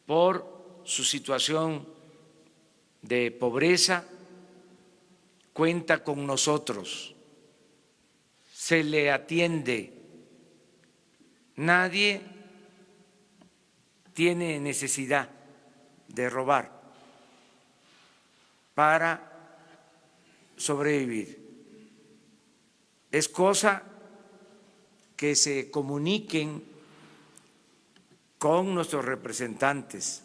por su situación de pobreza, cuenta con nosotros, se le atiende. Nadie tiene necesidad de robar para sobrevivir. Es cosa que se comuniquen con nuestros representantes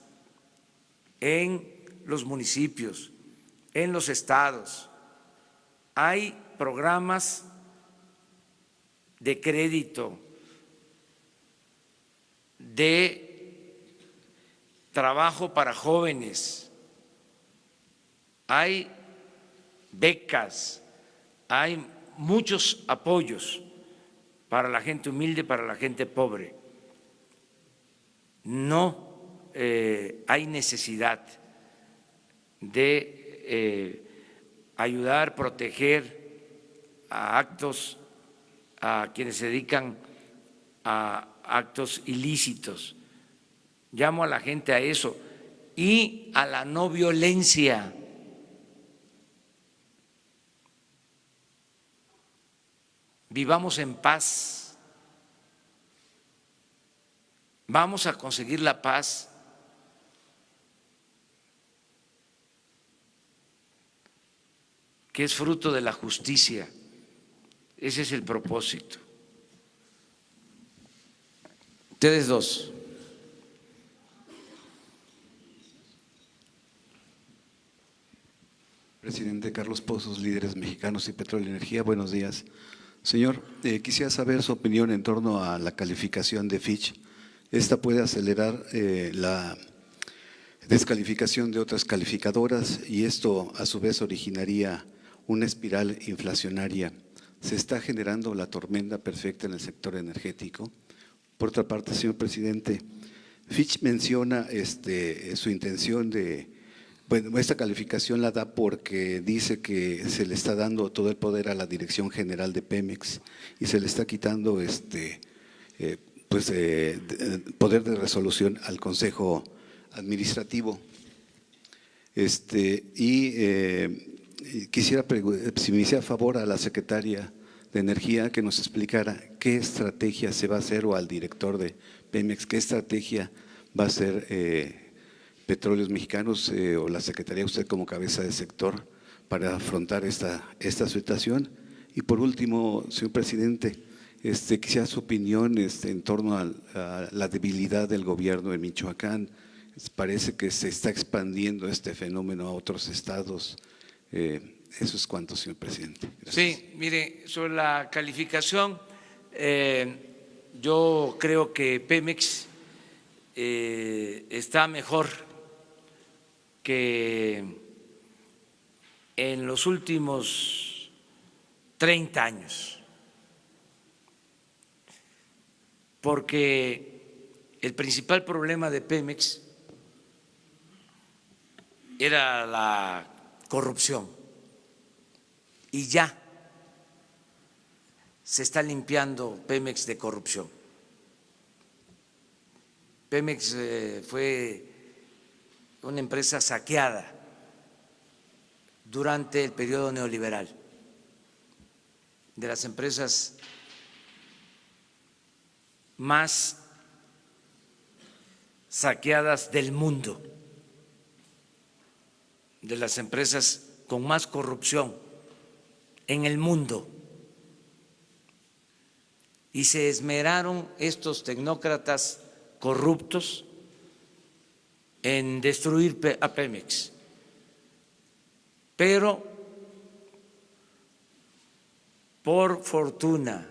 en los municipios, en los estados. Hay programas de crédito, de trabajo para jóvenes, hay becas, hay muchos apoyos para la gente humilde, para la gente pobre. No hay necesidad de ayudar, proteger a quienes se dedican a actos ilícitos. Llamo a la gente a eso y a la no violencia. Vivamos en paz. Vamos a conseguir la paz. Que es fruto de la justicia. Ese es el propósito. Ustedes dos. Presidente Carlos Pozos, Líderes Mexicanos y Petróleo y Energía, buenos días. Señor, quisiera saber su opinión en torno a la calificación de Fitch. Esta puede acelerar la descalificación de otras calificadoras y esto a su vez originaría una espiral inflacionaria. Se está generando la tormenta perfecta en el sector energético. Por otra parte, señor presidente, Fitch menciona su intención de… Bueno, esta calificación la da porque dice que se le está dando todo el poder a la Dirección General de Pemex y se le está quitando poder de resolución al Consejo Administrativo. Quisiera si me hiciera favor a la secretaria de Energía que nos explicara qué estrategia se va a hacer, o al director de Pemex, qué estrategia va a hacer Petróleos Mexicanos o la Secretaría, usted como cabeza de sector, para afrontar esta situación? Y por último, señor presidente, quisiera su opinión en torno a la debilidad del gobierno de Michoacán. Parece que se está expandiendo este fenómeno a otros estados. Eso es cuanto, señor presidente. Gracias. Sí, mire, sobre la calificación, yo creo que Pemex está mejor que en los últimos 30 años, porque el principal problema de Pemex era la corrupción y ya se está limpiando Pemex de corrupción. Pemex fue una empresa saqueada durante el periodo neoliberal, de las empresas más saqueadas del mundo, de las empresas con más corrupción en el mundo. Y se esmeraron estos tecnócratas corruptos en destruir a Pemex. Pero por fortuna,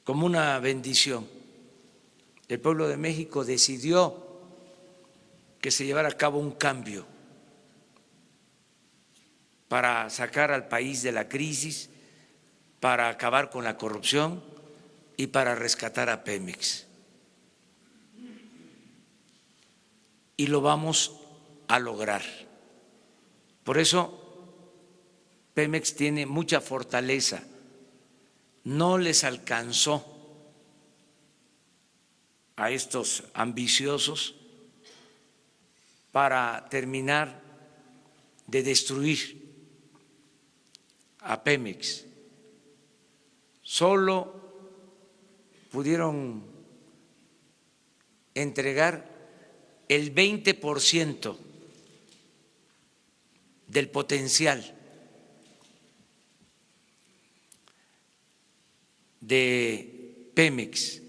como una bendición, el pueblo de México decidió que se llevara a cabo un cambio para sacar al país de la crisis, para acabar con la corrupción y para rescatar a Pemex. Y lo vamos a lograr. Por eso Pemex tiene mucha fortaleza. No les alcanzó a estos ambiciosos para terminar de destruir a Pemex. Solo pudieron entregar el 20% del potencial de Pemex,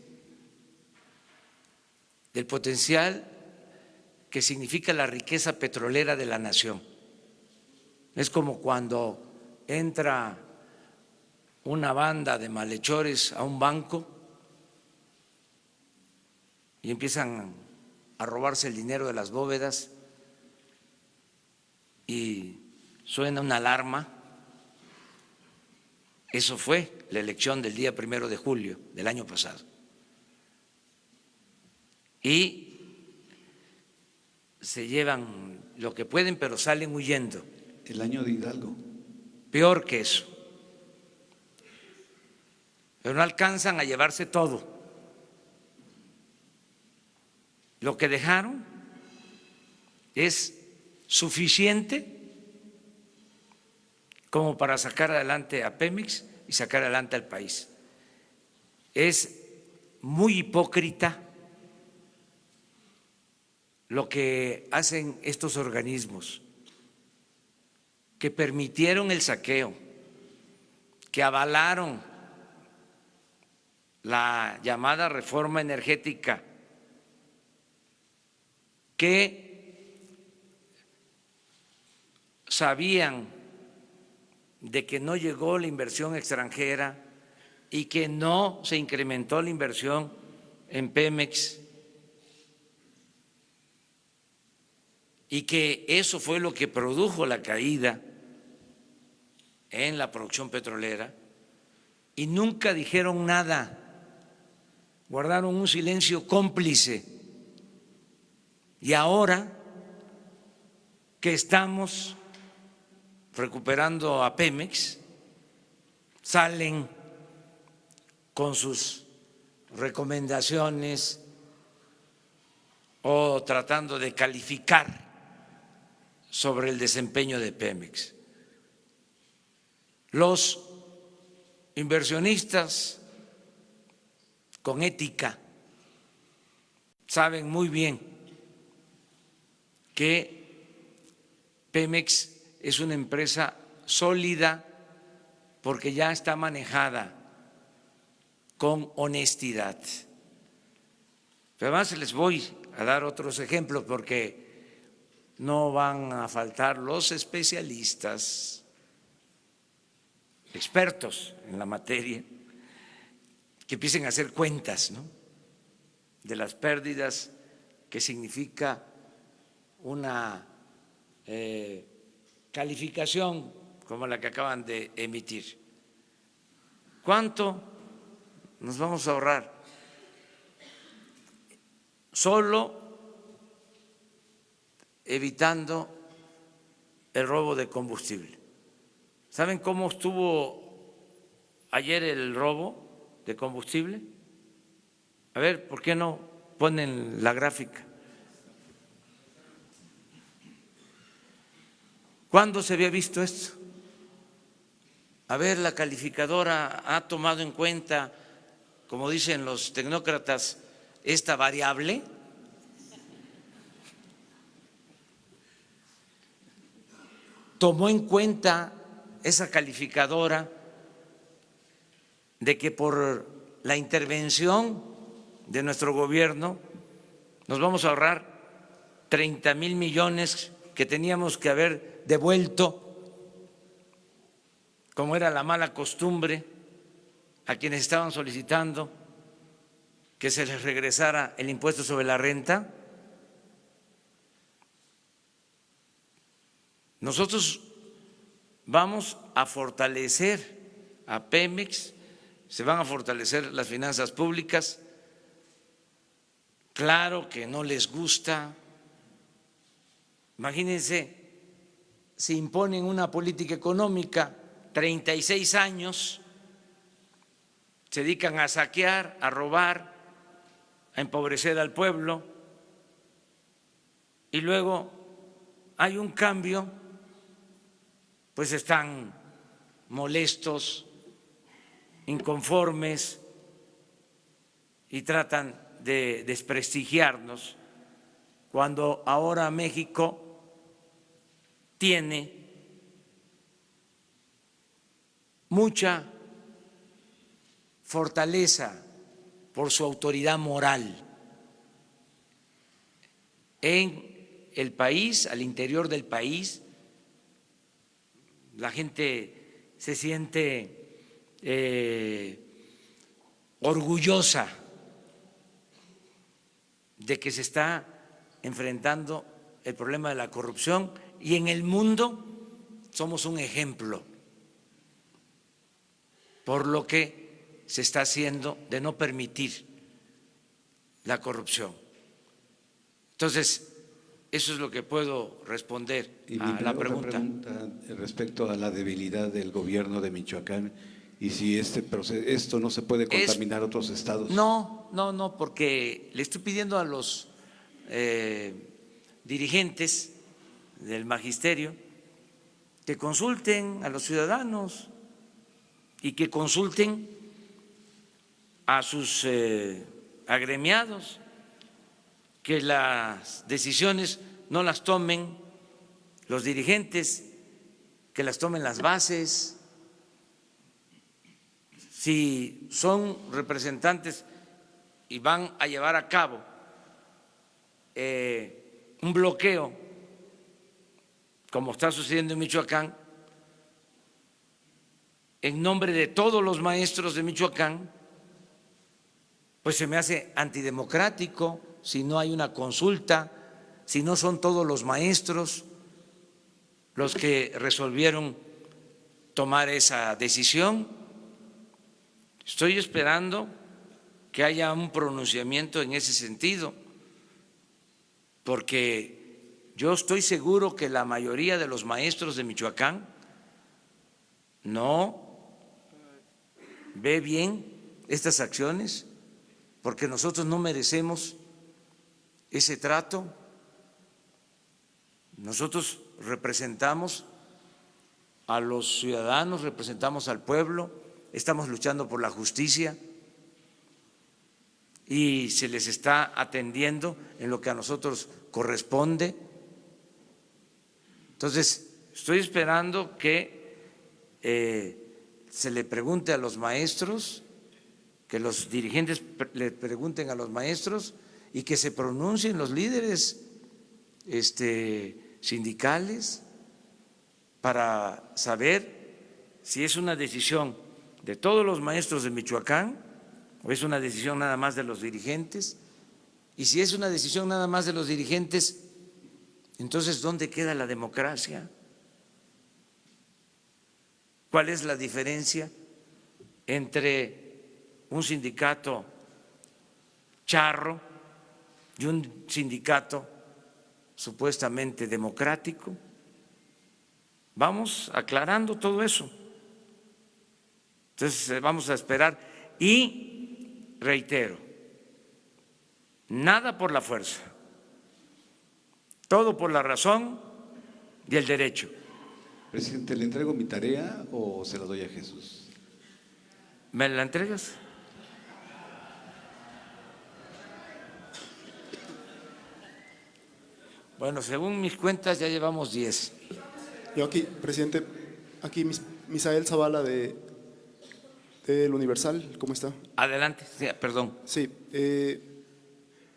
del potencial que significa la riqueza petrolera de la nación. Es como cuando entra una banda de malhechores a un banco y empiezan a robarse el dinero de las bóvedas y suena una alarma. Eso fue la elección del día 1 de julio del año pasado. Y se llevan lo que pueden, pero salen huyendo. El año de Hidalgo. Peor que eso. Pero no alcanzan a llevarse todo. Lo que dejaron es suficiente como para sacar adelante a Pemex y sacar adelante al país. Es muy hipócrita lo que hacen estos organismos, que permitieron el saqueo, que avalaron la llamada reforma energética, que sabían de que no llegó la inversión extranjera y que no se incrementó la inversión en Pemex, y que eso fue lo que produjo la caída en la producción petrolera, y nunca dijeron nada, guardaron un silencio cómplice. Y ahora que estamos recuperando a Pemex, salen con sus recomendaciones o tratando de calificar sobre el desempeño de Pemex. Los inversionistas con ética saben muy bien que Pemex es una empresa sólida porque ya está manejada con honestidad. Pero además les voy a dar otros ejemplos porque no van a faltar los especialistas, expertos en la materia, que empiecen a hacer cuentas, ¿no?, de las pérdidas que significa una calificación como la que acaban de emitir. ¿Cuánto nos vamos a ahorrar? Solo evitando el robo de combustible. ¿Saben cómo estuvo ayer el robo de combustible? A ver, ¿por qué no ponen la gráfica? ¿Cuándo se había visto esto? A ver, la calificadora ha tomado en cuenta, como dicen los tecnócratas, esta variable. Tomó en cuenta esa calificadora de que por la intervención de nuestro gobierno nos vamos a ahorrar 30,000 millones que teníamos que haber devuelto, como era la mala costumbre, a quienes estaban solicitando que se les regresara el impuesto sobre la renta. Nosotros vamos a fortalecer a Pemex, se van a fortalecer las finanzas públicas. Claro que no les gusta. Imagínense, si imponen una política económica, 36 años, se dedican a saquear, a robar, a empobrecer al pueblo, y luego hay un cambio, pues están molestos, inconformes y tratan de desprestigiarnos, cuando ahora México tiene mucha fortaleza por su autoridad moral en el país, al interior del país. La gente se siente orgullosa de que se está enfrentando el problema de la corrupción, y en el mundo somos un ejemplo por lo que se está haciendo de no permitir la corrupción. Entonces, eso es lo que puedo responder a la pregunta. Respecto a la debilidad del gobierno de Michoacán y si esto no se puede contaminar a otros estados. No, porque le estoy pidiendo a los dirigentes del magisterio que consulten a los ciudadanos y que consulten a sus agremiados, que las decisiones no las tomen los dirigentes, que las tomen las bases. Si son representantes y van a llevar a cabo un bloqueo, como está sucediendo en Michoacán, en nombre de todos los maestros de Michoacán, pues se me hace antidemocrático si no hay una consulta, si no son todos los maestros los que resolvieron tomar esa decisión. Estoy esperando que haya un pronunciamiento en ese sentido, porque yo estoy seguro que la mayoría de los maestros de Michoacán no ve bien estas acciones, porque nosotros no merecemos ese trato. Nosotros representamos a los ciudadanos, representamos al pueblo, estamos luchando por la justicia y se les está atendiendo en lo que a nosotros corresponde. Entonces, estoy esperando que se le pregunte a los maestros, que los dirigentes le pregunten a los maestros y que se pronuncien los líderes sindicales para saber si es una decisión de todos los maestros de Michoacán o es una decisión nada más de los dirigentes. Y si es una decisión nada más de los dirigentes, entonces ¿dónde queda la democracia? ¿Cuál es la diferencia entre un sindicato charro y un sindicato supuestamente democrático? Vamos aclarando todo eso. Entonces vamos a esperar y reitero, nada por la fuerza, todo por la razón y el derecho. Presidente, ¿le entrego mi tarea o se la doy a Jesús? ¿Me la entregas? Bueno, según mis cuentas ya llevamos 10. Yo aquí, presidente, aquí Misael Zavala del Universal, ¿cómo está? Adelante, sí, perdón. Sí,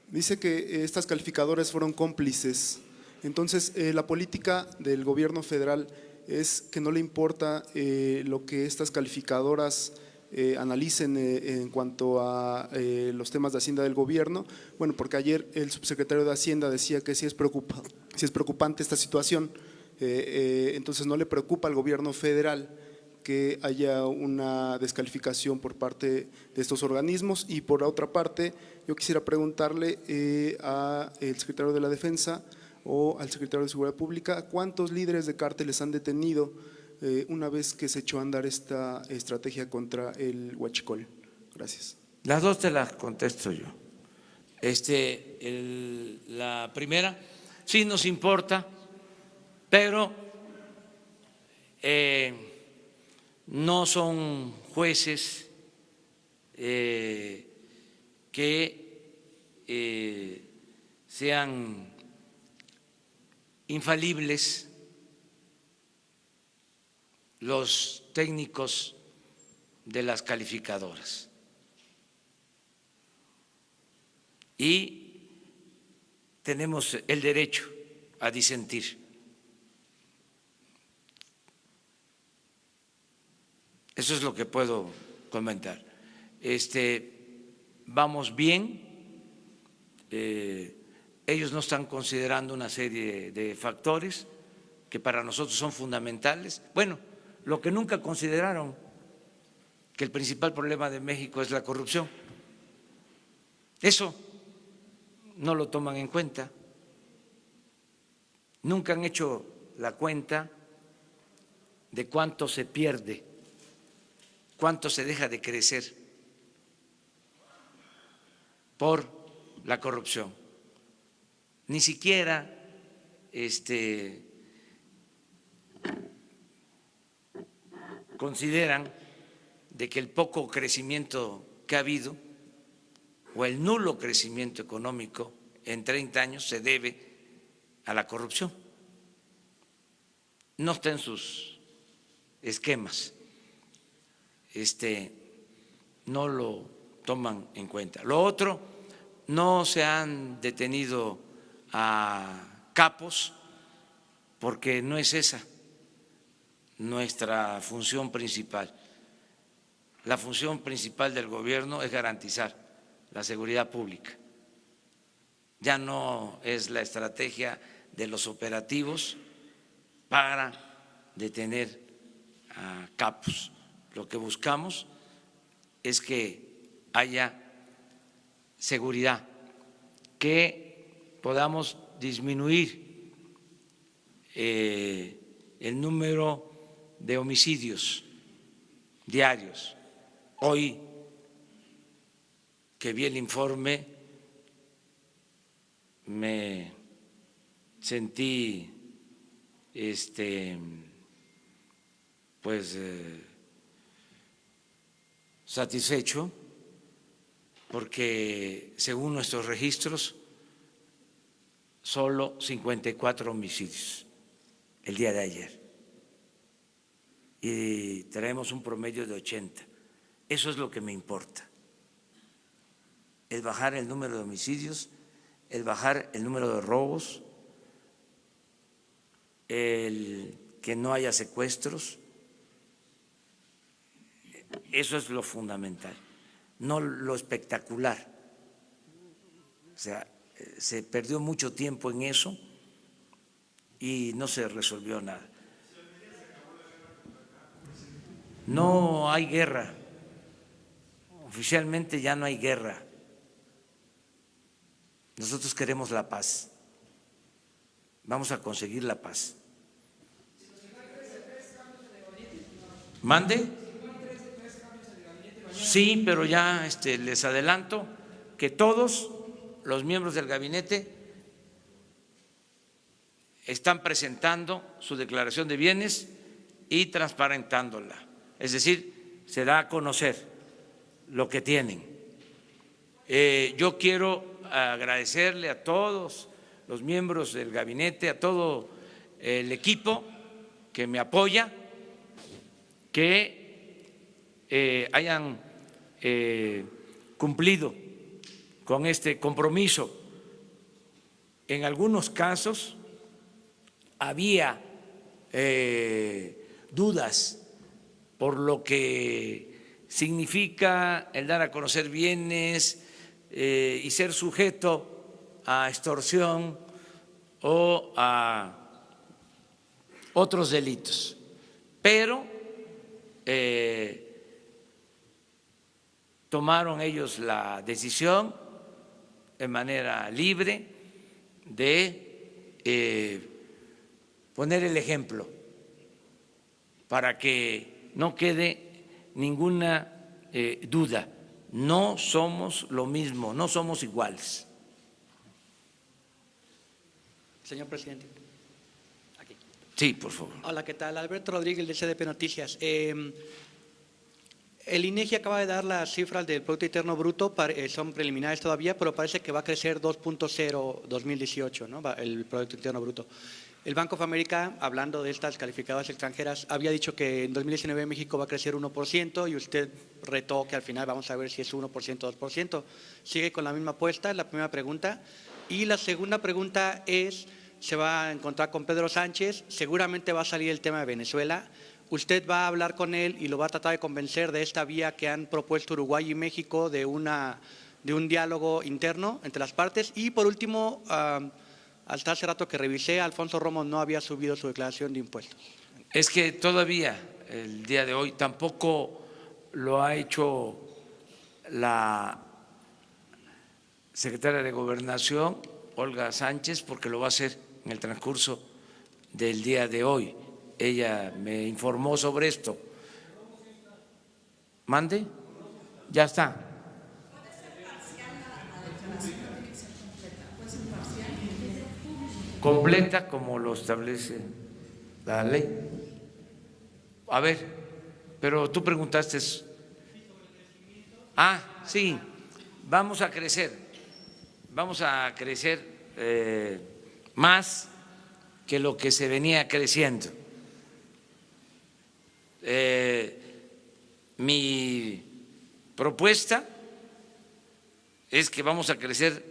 dice que estas calificadoras fueron cómplices. Entonces, la política del gobierno federal es que no le importa lo que estas calificadoras analicen en cuanto a los temas de Hacienda del gobierno. Bueno, porque ayer el subsecretario de Hacienda decía que sí es preocupante esta situación. Entonces no le preocupa al gobierno federal que haya una descalificación por parte de estos organismos. Y por otra parte, yo quisiera preguntarle al secretario de la Defensa o al secretario de Seguridad Pública, ¿cuántos líderes de cárteles han detenido una vez que se echó a andar esta estrategia contra el huachicol? Gracias. Las dos te las contesto yo. La primera, sí nos importa, pero no son jueces que sean infalibles. Los técnicos de las calificadoras. Y tenemos el derecho a disentir. Eso es lo que puedo comentar. Vamos bien. Ellos no están considerando una serie de factores que para nosotros son fundamentales. Bueno, lo que nunca consideraron, que el principal problema de México es la corrupción. Eso no lo toman en cuenta. Nunca han hecho la cuenta de cuánto se pierde, cuánto se deja de crecer por la corrupción. Ni siquiera consideran de que el poco crecimiento que ha habido o el nulo crecimiento económico en 30 años se debe a la corrupción. No está en sus esquemas, no lo toman en cuenta. Lo otro, no se han detenido a capos porque no es esa nuestra función principal. La función principal del gobierno es garantizar la seguridad pública. Ya no es la estrategia de los operativos para detener a capos. Lo que buscamos es que haya seguridad, que podamos disminuir el número de homicidios diarios. Hoy que vi el informe me sentí satisfecho porque según nuestros registros, solo 54 homicidios el día de ayer. Y traemos un promedio de 80. Eso es lo que me importa. El bajar el número de homicidios, el bajar el número de robos, el que no haya secuestros. Eso es lo fundamental, no lo espectacular. O sea, se perdió mucho tiempo en eso y no se resolvió nada. No hay guerra, oficialmente ya no hay guerra. Nosotros queremos la paz, vamos a conseguir la paz. ¿Mande? Sí, pero ya les adelanto que todos los miembros del gabinete están presentando su declaración de bienes y transparentándola. Es decir, se da a conocer lo que tienen. Yo quiero agradecerle a todos los miembros del gabinete, a todo el equipo que me apoya, que hayan cumplido con este compromiso. En algunos casos había dudas por lo que significa el dar a conocer bienes y ser sujeto a extorsión o a otros delitos. Pero tomaron ellos la decisión de manera libre de poner el ejemplo para que no quede ninguna duda. No somos lo mismo, no somos iguales. Señor presidente. Aquí. Sí, por favor. Hola, ¿qué tal? Alberto Rodríguez, de CDP Noticias. El INEGI acaba de dar las cifras del Producto Interno Bruto, son preliminares todavía, pero parece que va a crecer 2.0 2018, ¿no? El Producto Interno Bruto. El Bank of America, hablando de estas calificadoras extranjeras, había dicho que en 2019 México va a crecer 1% y usted retó que al final vamos a ver si es 1% o 2%. ¿Sigue con la misma apuesta? Es la primera pregunta. Y la segunda pregunta es, se va a encontrar con Pedro Sánchez, seguramente va a salir el tema de Venezuela. ¿Usted va a hablar con él y lo va a tratar de convencer de esta vía que han propuesto Uruguay y México de un diálogo interno entre las partes? Y por último, hasta hace rato que revisé, Alfonso Romo no había subido su declaración de impuestos. Es que todavía, el día de hoy, tampoco lo ha hecho la secretaria de Gobernación, Olga Sánchez, porque lo va a hacer en el transcurso del día de hoy. Ella me informó sobre esto. ¿Mande? Ya está. Completa como lo establece la ley. A ver, pero tú preguntaste. Sí, vamos a crecer más que lo que se venía creciendo. Mi propuesta es que vamos a crecer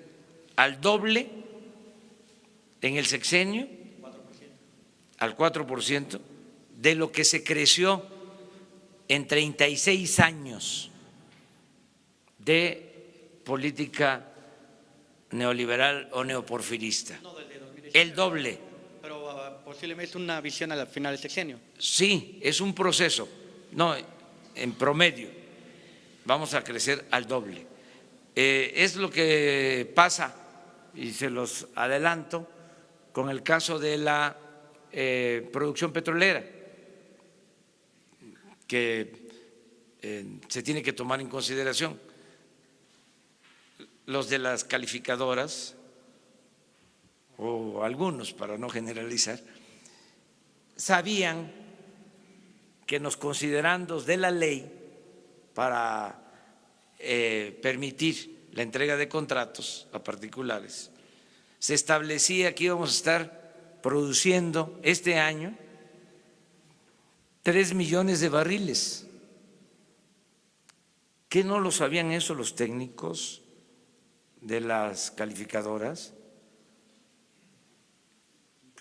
al doble en el sexenio, al 4%, de lo que se creció en 36 años de política neoliberal o neoporfirista. No, desde 2019. El doble. Pero posiblemente una visión al final del sexenio. Sí, es un proceso. No, en promedio vamos a crecer al doble. Es lo que pasa, y se los adelanto, con el caso de la producción petrolera, que se tiene que tomar en consideración. Los de las calificadoras, o algunos, para no generalizar, sabían que en los considerandos de la ley para permitir la entrega de contratos a particulares, se establecía que íbamos a estar produciendo este año 3 millones de barriles. ¿Qué no lo sabían eso los técnicos de las calificadoras?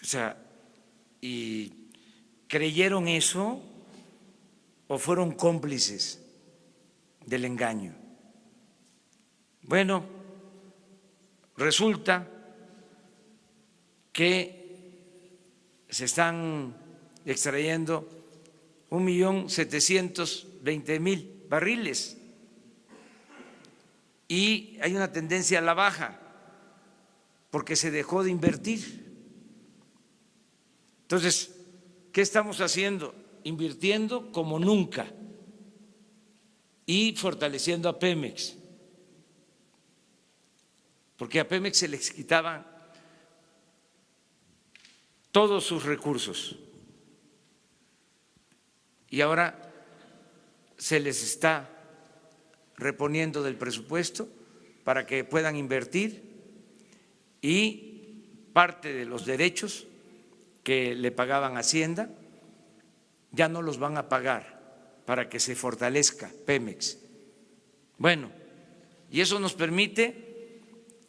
O sea, ¿y creyeron eso o fueron cómplices del engaño? Bueno, resulta que se están extrayendo 1.720.000 barriles y hay una tendencia a la baja porque se dejó de invertir. Entonces, ¿qué estamos haciendo? Invirtiendo como nunca y fortaleciendo a Pemex, porque a Pemex se les quitaban todos sus recursos y ahora se les está reponiendo del presupuesto para que puedan invertir y parte de los derechos que le pagaban Hacienda ya no los van a pagar para que se fortalezca Pemex. Bueno, y eso nos permite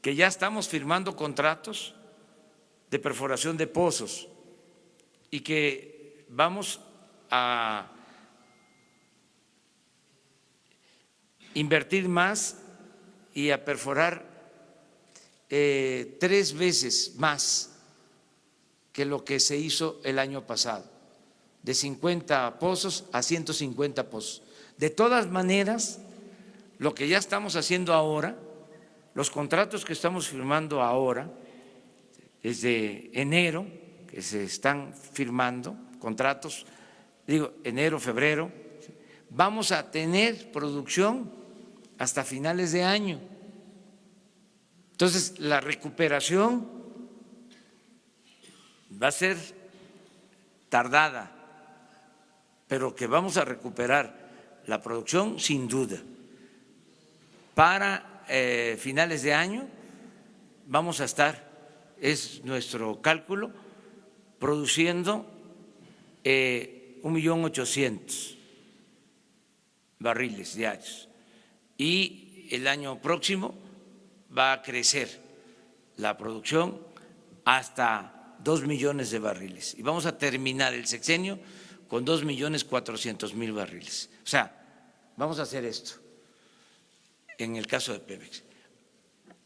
que ya estamos firmando contratos de perforación de pozos y que vamos a invertir más y a perforar 3 veces más que lo que se hizo el año pasado, de 50 pozos a 150 pozos. De todas maneras, lo que ya estamos haciendo ahora, los contratos que estamos firmando ahora, desde enero, que se están firmando contratos, digo, enero, febrero, vamos a tener producción hasta finales de año. Entonces, la recuperación va a ser tardada, pero que vamos a recuperar la producción sin duda. Para finales de año vamos a estar, es nuestro cálculo, produciendo 1.800.000 barriles diarios y el año próximo va a crecer la producción hasta 2 millones de barriles y vamos a terminar el sexenio con 2.400.000 barriles. O sea, vamos a hacer esto en el caso de Pemex.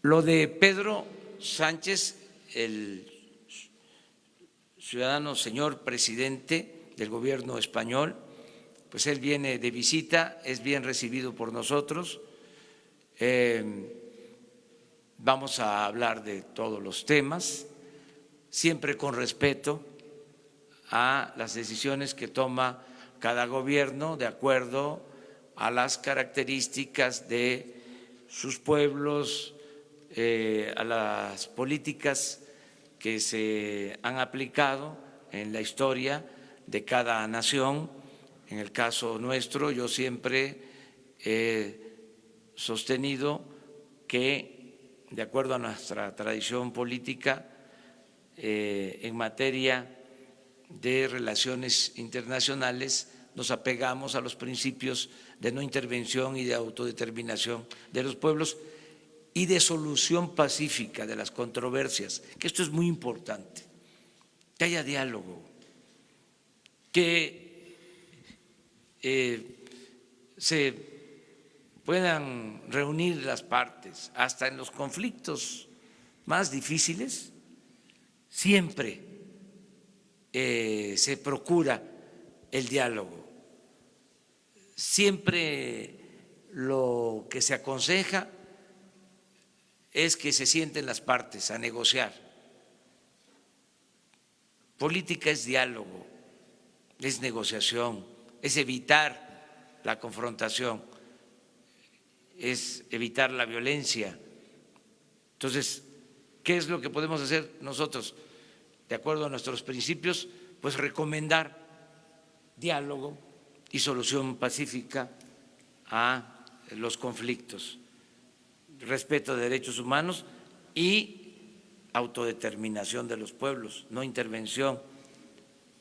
Lo de Pedro Sánchez, el ciudadano señor presidente del gobierno español, pues él viene de visita, es bien recibido por nosotros. Vamos a hablar de todos los temas, siempre con respeto a las decisiones que toma cada gobierno de acuerdo a las características de sus pueblos, a las políticas que se han aplicado en la historia de cada nación. En el caso nuestro, yo siempre he sostenido que, de acuerdo a nuestra tradición política, en materia de relaciones internacionales, nos apegamos a los principios de no intervención y de autodeterminación de los pueblos y de solución pacífica de las controversias, que esto es muy importante, que haya diálogo, que se puedan reunir las partes, hasta en los conflictos más difíciles, siempre se procura el diálogo. Siempre lo que se aconseja es que se sienten las partes a negociar. Política es diálogo, es negociación, es evitar la confrontación, es evitar la violencia. Entonces, ¿qué es lo que podemos hacer nosotros? De acuerdo a nuestros principios, pues recomendar diálogo y solución pacífica a los conflictos, respeto de derechos humanos y autodeterminación de los pueblos, no intervención.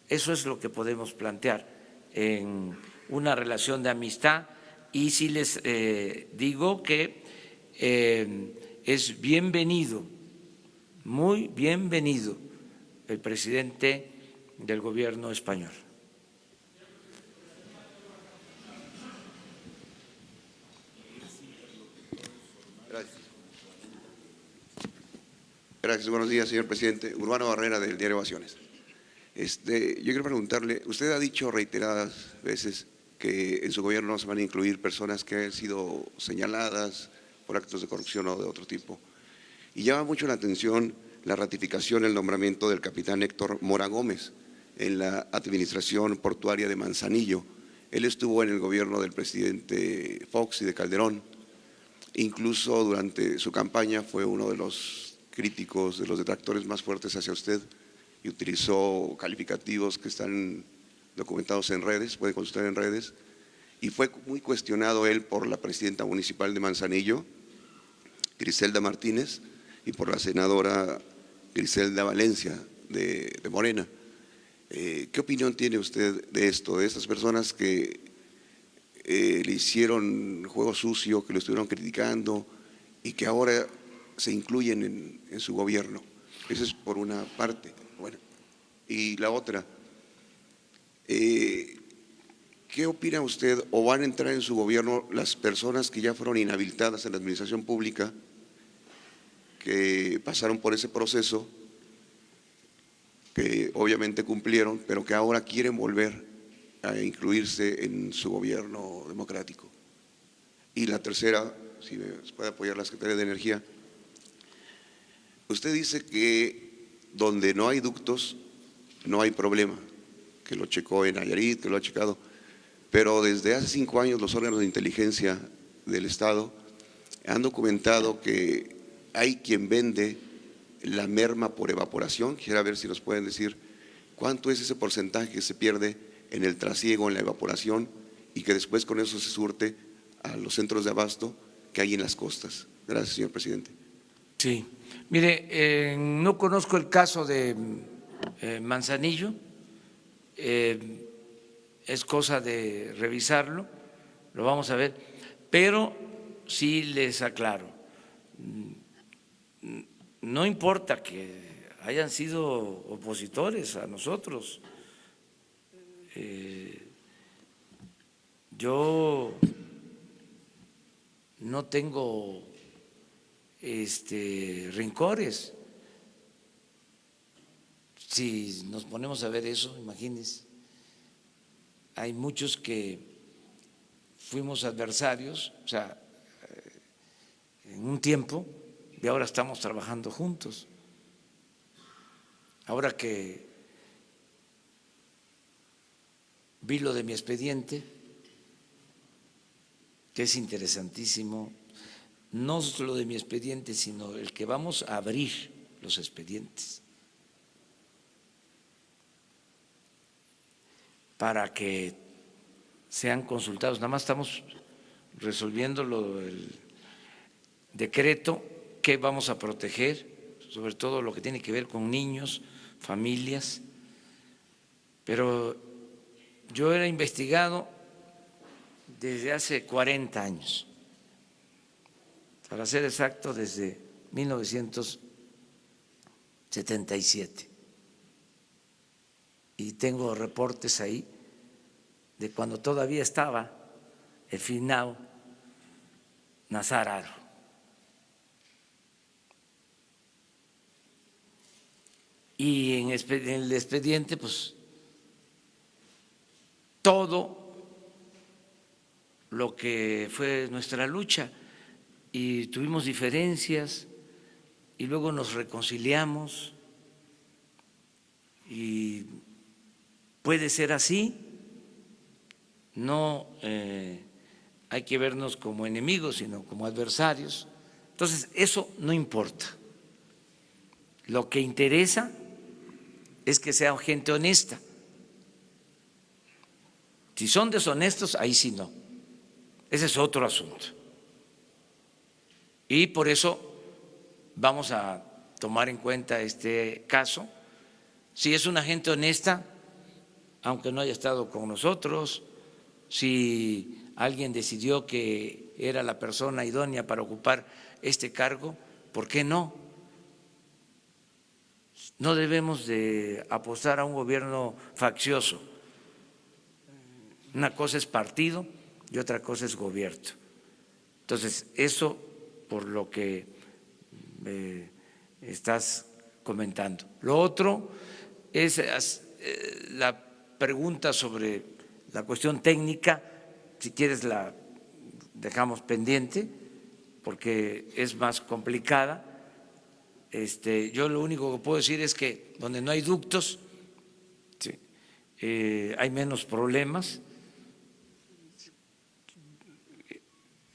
Eso es lo que podemos plantear en una relación de amistad. Y sí les digo que es bienvenido, muy bienvenido el presidente del gobierno español. Gracias, buenos días, señor presidente. Urbano Barrera, del diario Ovaciones. Yo quiero preguntarle, usted ha dicho reiteradas veces que en su gobierno no se van a incluir personas que han sido señaladas por actos de corrupción o de otro tipo. Y llama mucho la atención la ratificación, el nombramiento del capitán Héctor Mora Gómez en la administración portuaria de Manzanillo. Él estuvo en el gobierno del presidente Fox y de Calderón. Incluso durante su campaña fue uno de los críticos, de los detractores más fuertes hacia usted, y utilizó calificativos que están documentados en redes, puede consultar en redes, y fue muy cuestionado él por la presidenta municipal de Manzanillo, Griselda Martínez, y por la senadora Griselda Valencia de Morena. ¿Qué opinión tiene usted de esto, de estas personas que le hicieron juego sucio, que lo estuvieron criticando y que ahora se incluyen en su gobierno? Eso es por una parte. Bueno, y la otra, ¿qué opina usted, o van a entrar en su gobierno las personas que ya fueron inhabilitadas en la administración pública, que pasaron por ese proceso, que obviamente cumplieron, pero que ahora quieren volver a incluirse en su gobierno democrático? Y la tercera, si me puede apoyar la Secretaría de Energía, usted dice que donde no hay ductos no hay problema, que lo checó en Nayarit, que lo ha checado, pero desde hace 5 años los órganos de inteligencia del Estado han documentado que hay quien vende la merma por evaporación. Quisiera ver si nos pueden decir cuánto es ese porcentaje que se pierde en el trasiego, en la evaporación, y que después con eso se surte a los centros de abasto que hay en las costas. Gracias, señor presidente. Sí, mire, no conozco el caso de Manzanillo, es cosa de revisarlo, lo vamos a ver, pero sí les aclaro, no importa que hayan sido opositores a nosotros, yo no tengo rencores. Si nos ponemos a ver eso, imagínense, hay muchos que fuimos adversarios, o sea, en un tiempo, y ahora estamos trabajando juntos. Ahora que vi lo de mi expediente, que es interesantísimo, no solo de mi expediente, sino el que vamos a abrir los expedientes para que sean consultados. Nada más estamos resolviendo lo del decreto que vamos a proteger, sobre todo lo que tiene que ver con niños, familias, pero yo era investigado desde hace 40 años. Para ser exacto, desde 1977. Y tengo reportes ahí de cuando todavía estaba el finado Nazar Haro. Y en el expediente, pues, todo lo que fue nuestra lucha, y tuvimos diferencias y luego nos reconciliamos, y puede ser así, no hay que vernos como enemigos, sino como adversarios. Entonces, eso no importa. Lo que interesa es que sea gente honesta. Si son deshonestos, ahí sí no. Ese es otro asunto. Y por eso vamos a tomar en cuenta este caso. Si es una gente honesta, aunque no haya estado con nosotros, si alguien decidió que era la persona idónea para ocupar este cargo, ¿por qué no? No debemos de apostar a un gobierno faccioso. Una cosa es partido y otra cosa es gobierno. Entonces, eso por lo que estás comentando. Lo otro es la pregunta sobre la cuestión técnica, si quieres la dejamos pendiente porque es más complicada. Yo lo único que puedo decir es que donde no hay ductos hay menos problemas.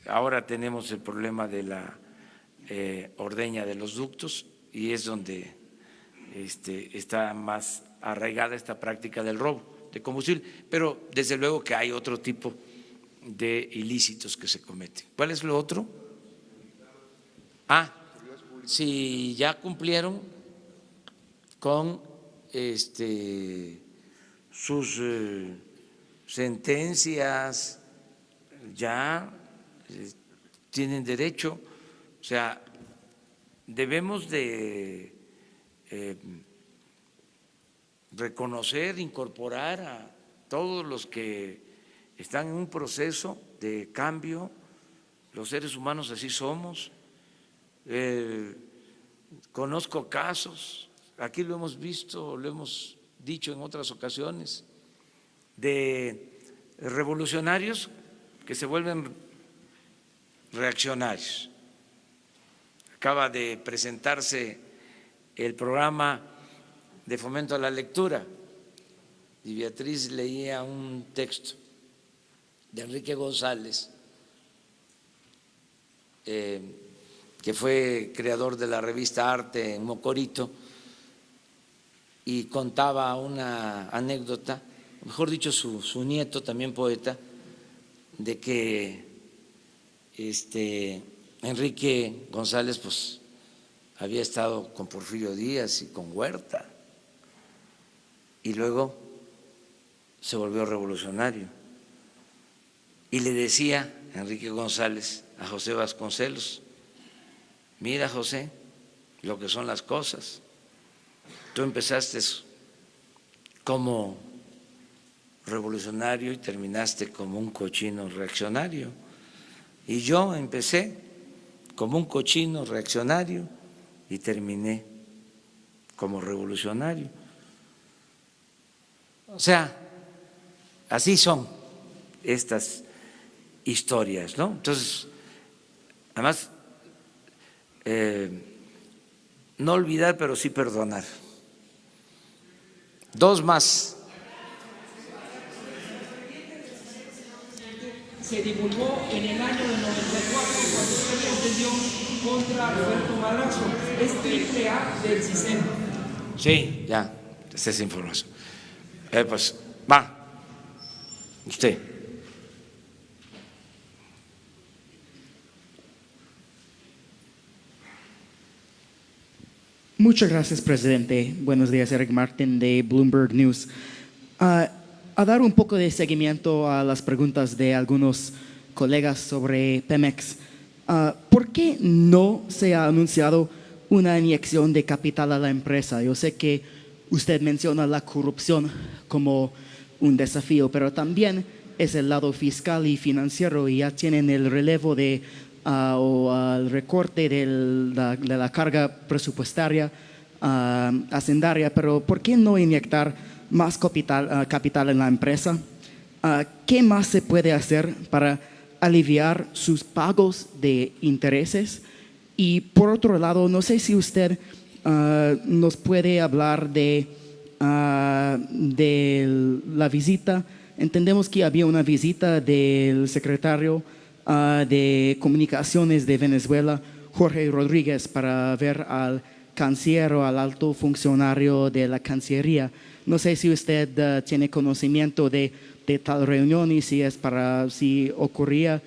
Ahora tenemos el problema de la ordeña de los ductos y es donde está más arraigada esta práctica del robo de combustible, pero desde luego que hay otro tipo de ilícitos que se cometen. ¿Cuál es lo otro? Si ya cumplieron con sus sentencias, ya tienen derecho, o sea, debemos de reconocer, incorporar a todos los que están en un proceso de cambio. Los seres humanos así somos. Conozco casos, aquí lo hemos visto, lo hemos dicho en otras ocasiones, de revolucionarios que se vuelven reaccionarios. Acaba de presentarse el programa de fomento a la lectura y Beatriz leía un texto de Enrique González, que fue creador de la revista Arte en Mocorito, y contaba una anécdota, mejor dicho su nieto, también poeta, de que Enrique González pues había estado con Porfirio Díaz y con Huerta y luego se volvió revolucionario y le decía Enrique González a José Vasconcelos: mira, José, lo que son las cosas, tú empezaste como revolucionario y terminaste como un cochino reaccionario. Y yo empecé como un cochino reaccionario y terminé como revolucionario. O sea, así son estas historias, ¿no? Entonces, además, no olvidar, pero sí perdonar. Dos más. Se divulgó en el año de 94 cuando usted entendió contra Roberto Madrazo. Es triple A del CISEN. Sí, ya, esa es información. Pues va, usted. Muchas gracias, presidente. Buenos días, Eric Martin de Bloomberg News. A dar un poco de seguimiento a las preguntas de algunos colegas sobre Pemex, ¿por qué no se ha anunciado una inyección de capital a la empresa? Yo sé que usted menciona la corrupción como un desafío, pero también es el lado fiscal y financiero y ya tienen el relevo de o el recorte de la carga presupuestaria hacendaria, pero ¿por qué no inyectar más capital en la empresa? ¿Qué más se puede hacer para aliviar sus pagos de intereses? Y por otro lado, no sé si usted nos puede hablar de la visita. Entendemos que había una visita del secretario de Comunicaciones de Venezuela, Jorge Rodríguez, para ver al canciller o al alto funcionario de la Cancillería. No sé si usted tiene conocimiento de tal reunión y si ocurría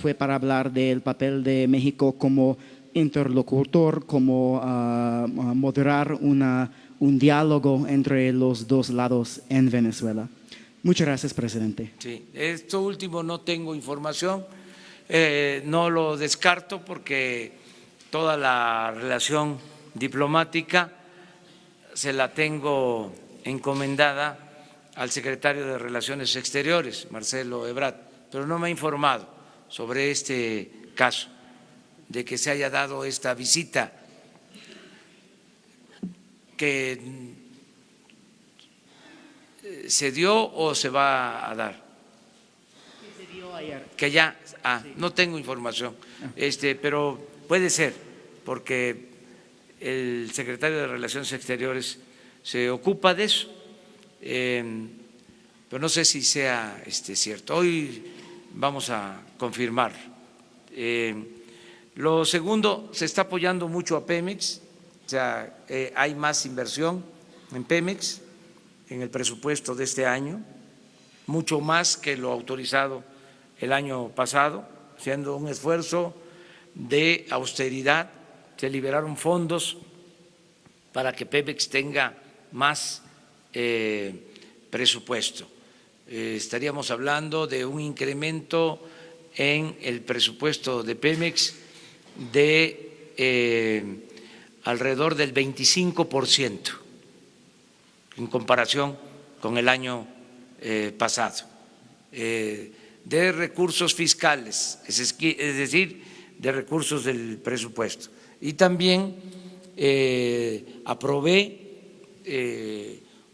fue para hablar del papel de México como interlocutor, como moderar un diálogo entre los dos lados en Venezuela. Muchas gracias, presidente. Sí, esto último no tengo información, no lo descarto porque toda la relación diplomática se la tengo encomendada al secretario de Relaciones Exteriores, Marcelo Ebrard, pero no me ha informado sobre este caso de que se haya dado esta visita que se dio o se va a dar. Que se dio ayer. Que ya, no tengo información, pero puede ser, porque el secretario de Relaciones Exteriores se ocupa de eso, pero no sé si sea cierto. Hoy vamos a confirmar. Lo segundo, se está apoyando mucho a Pemex, o sea, hay más inversión en Pemex en el presupuesto de este año, mucho más que lo autorizado el año pasado, haciendo un esfuerzo de austeridad. Se liberaron fondos para que Pemex tenga más presupuesto. Estaríamos hablando de un incremento en el presupuesto de Pemex de alrededor del 25% en comparación con el año pasado, de recursos fiscales, es decir, de recursos del presupuesto. Y también aprobé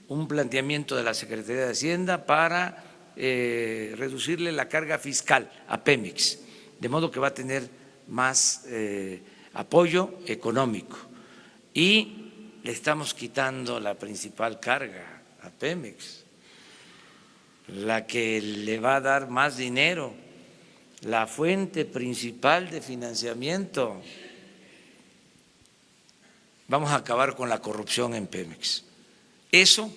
un planteamiento de la Secretaría de Hacienda para reducirle la carga fiscal a Pemex, de modo que va a tener más apoyo económico. Y le estamos quitando la principal carga a Pemex, la que le va a dar más dinero, la fuente principal de financiamiento. Vamos a acabar con la corrupción en Pemex. Eso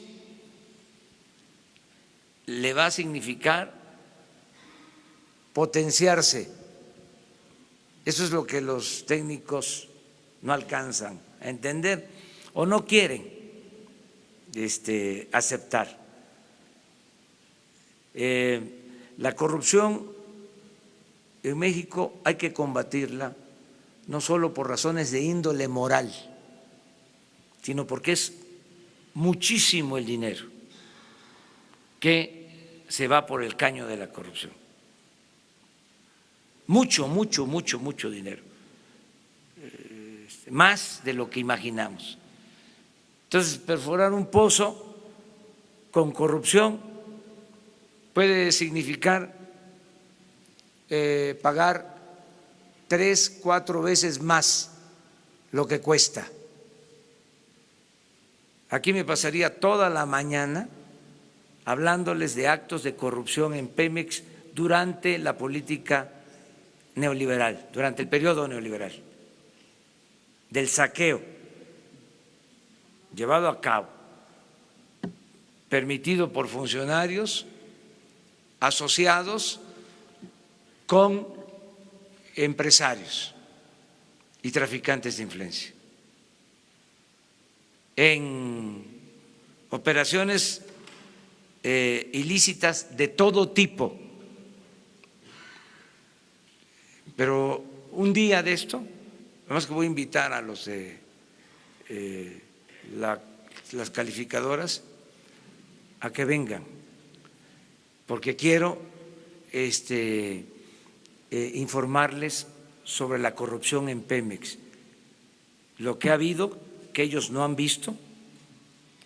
le va a significar potenciarse. Eso es lo que los técnicos no alcanzan a entender o no quieren aceptar. La corrupción en México hay que combatirla no solo por razones de índole moral, sino porque es muchísimo el dinero que se va por el caño de la corrupción. Mucho, mucho, mucho, mucho dinero, más de lo que imaginamos. Entonces, perforar un pozo con corrupción puede significar pagar 3, 4 veces más lo que cuesta. Aquí me pasaría toda la mañana hablándoles de actos de corrupción en Pemex durante la política neoliberal, durante el periodo neoliberal, del saqueo llevado a cabo, permitido por funcionarios asociados con empresarios y traficantes de influencia, en operaciones ilícitas de todo tipo. Pero un día de esto, además que voy a invitar a los de las calificadoras a que vengan, porque quiero informarles sobre la corrupción en Pemex, lo que ha habido que ellos no han visto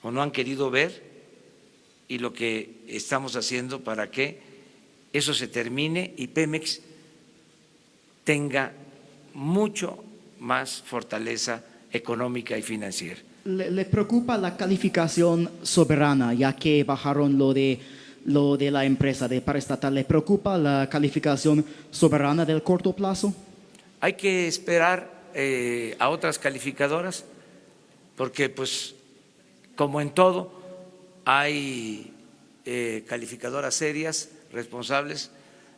o no han querido ver y lo que estamos haciendo para que eso se termine y Pemex tenga mucho más fortaleza económica y financiera. ¿Le preocupa la calificación soberana, ya que bajaron lo de la empresa de paraestatal? ¿Le preocupa la calificación soberana del corto plazo? Hay que esperar a otras calificadoras, porque pues como en todo hay calificadoras serias, responsables,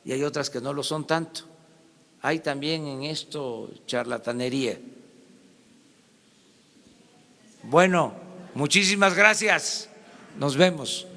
y hay otras que no lo son tanto. Hay también en esto charlatanería. Bueno, muchísimas gracias. Nos vemos.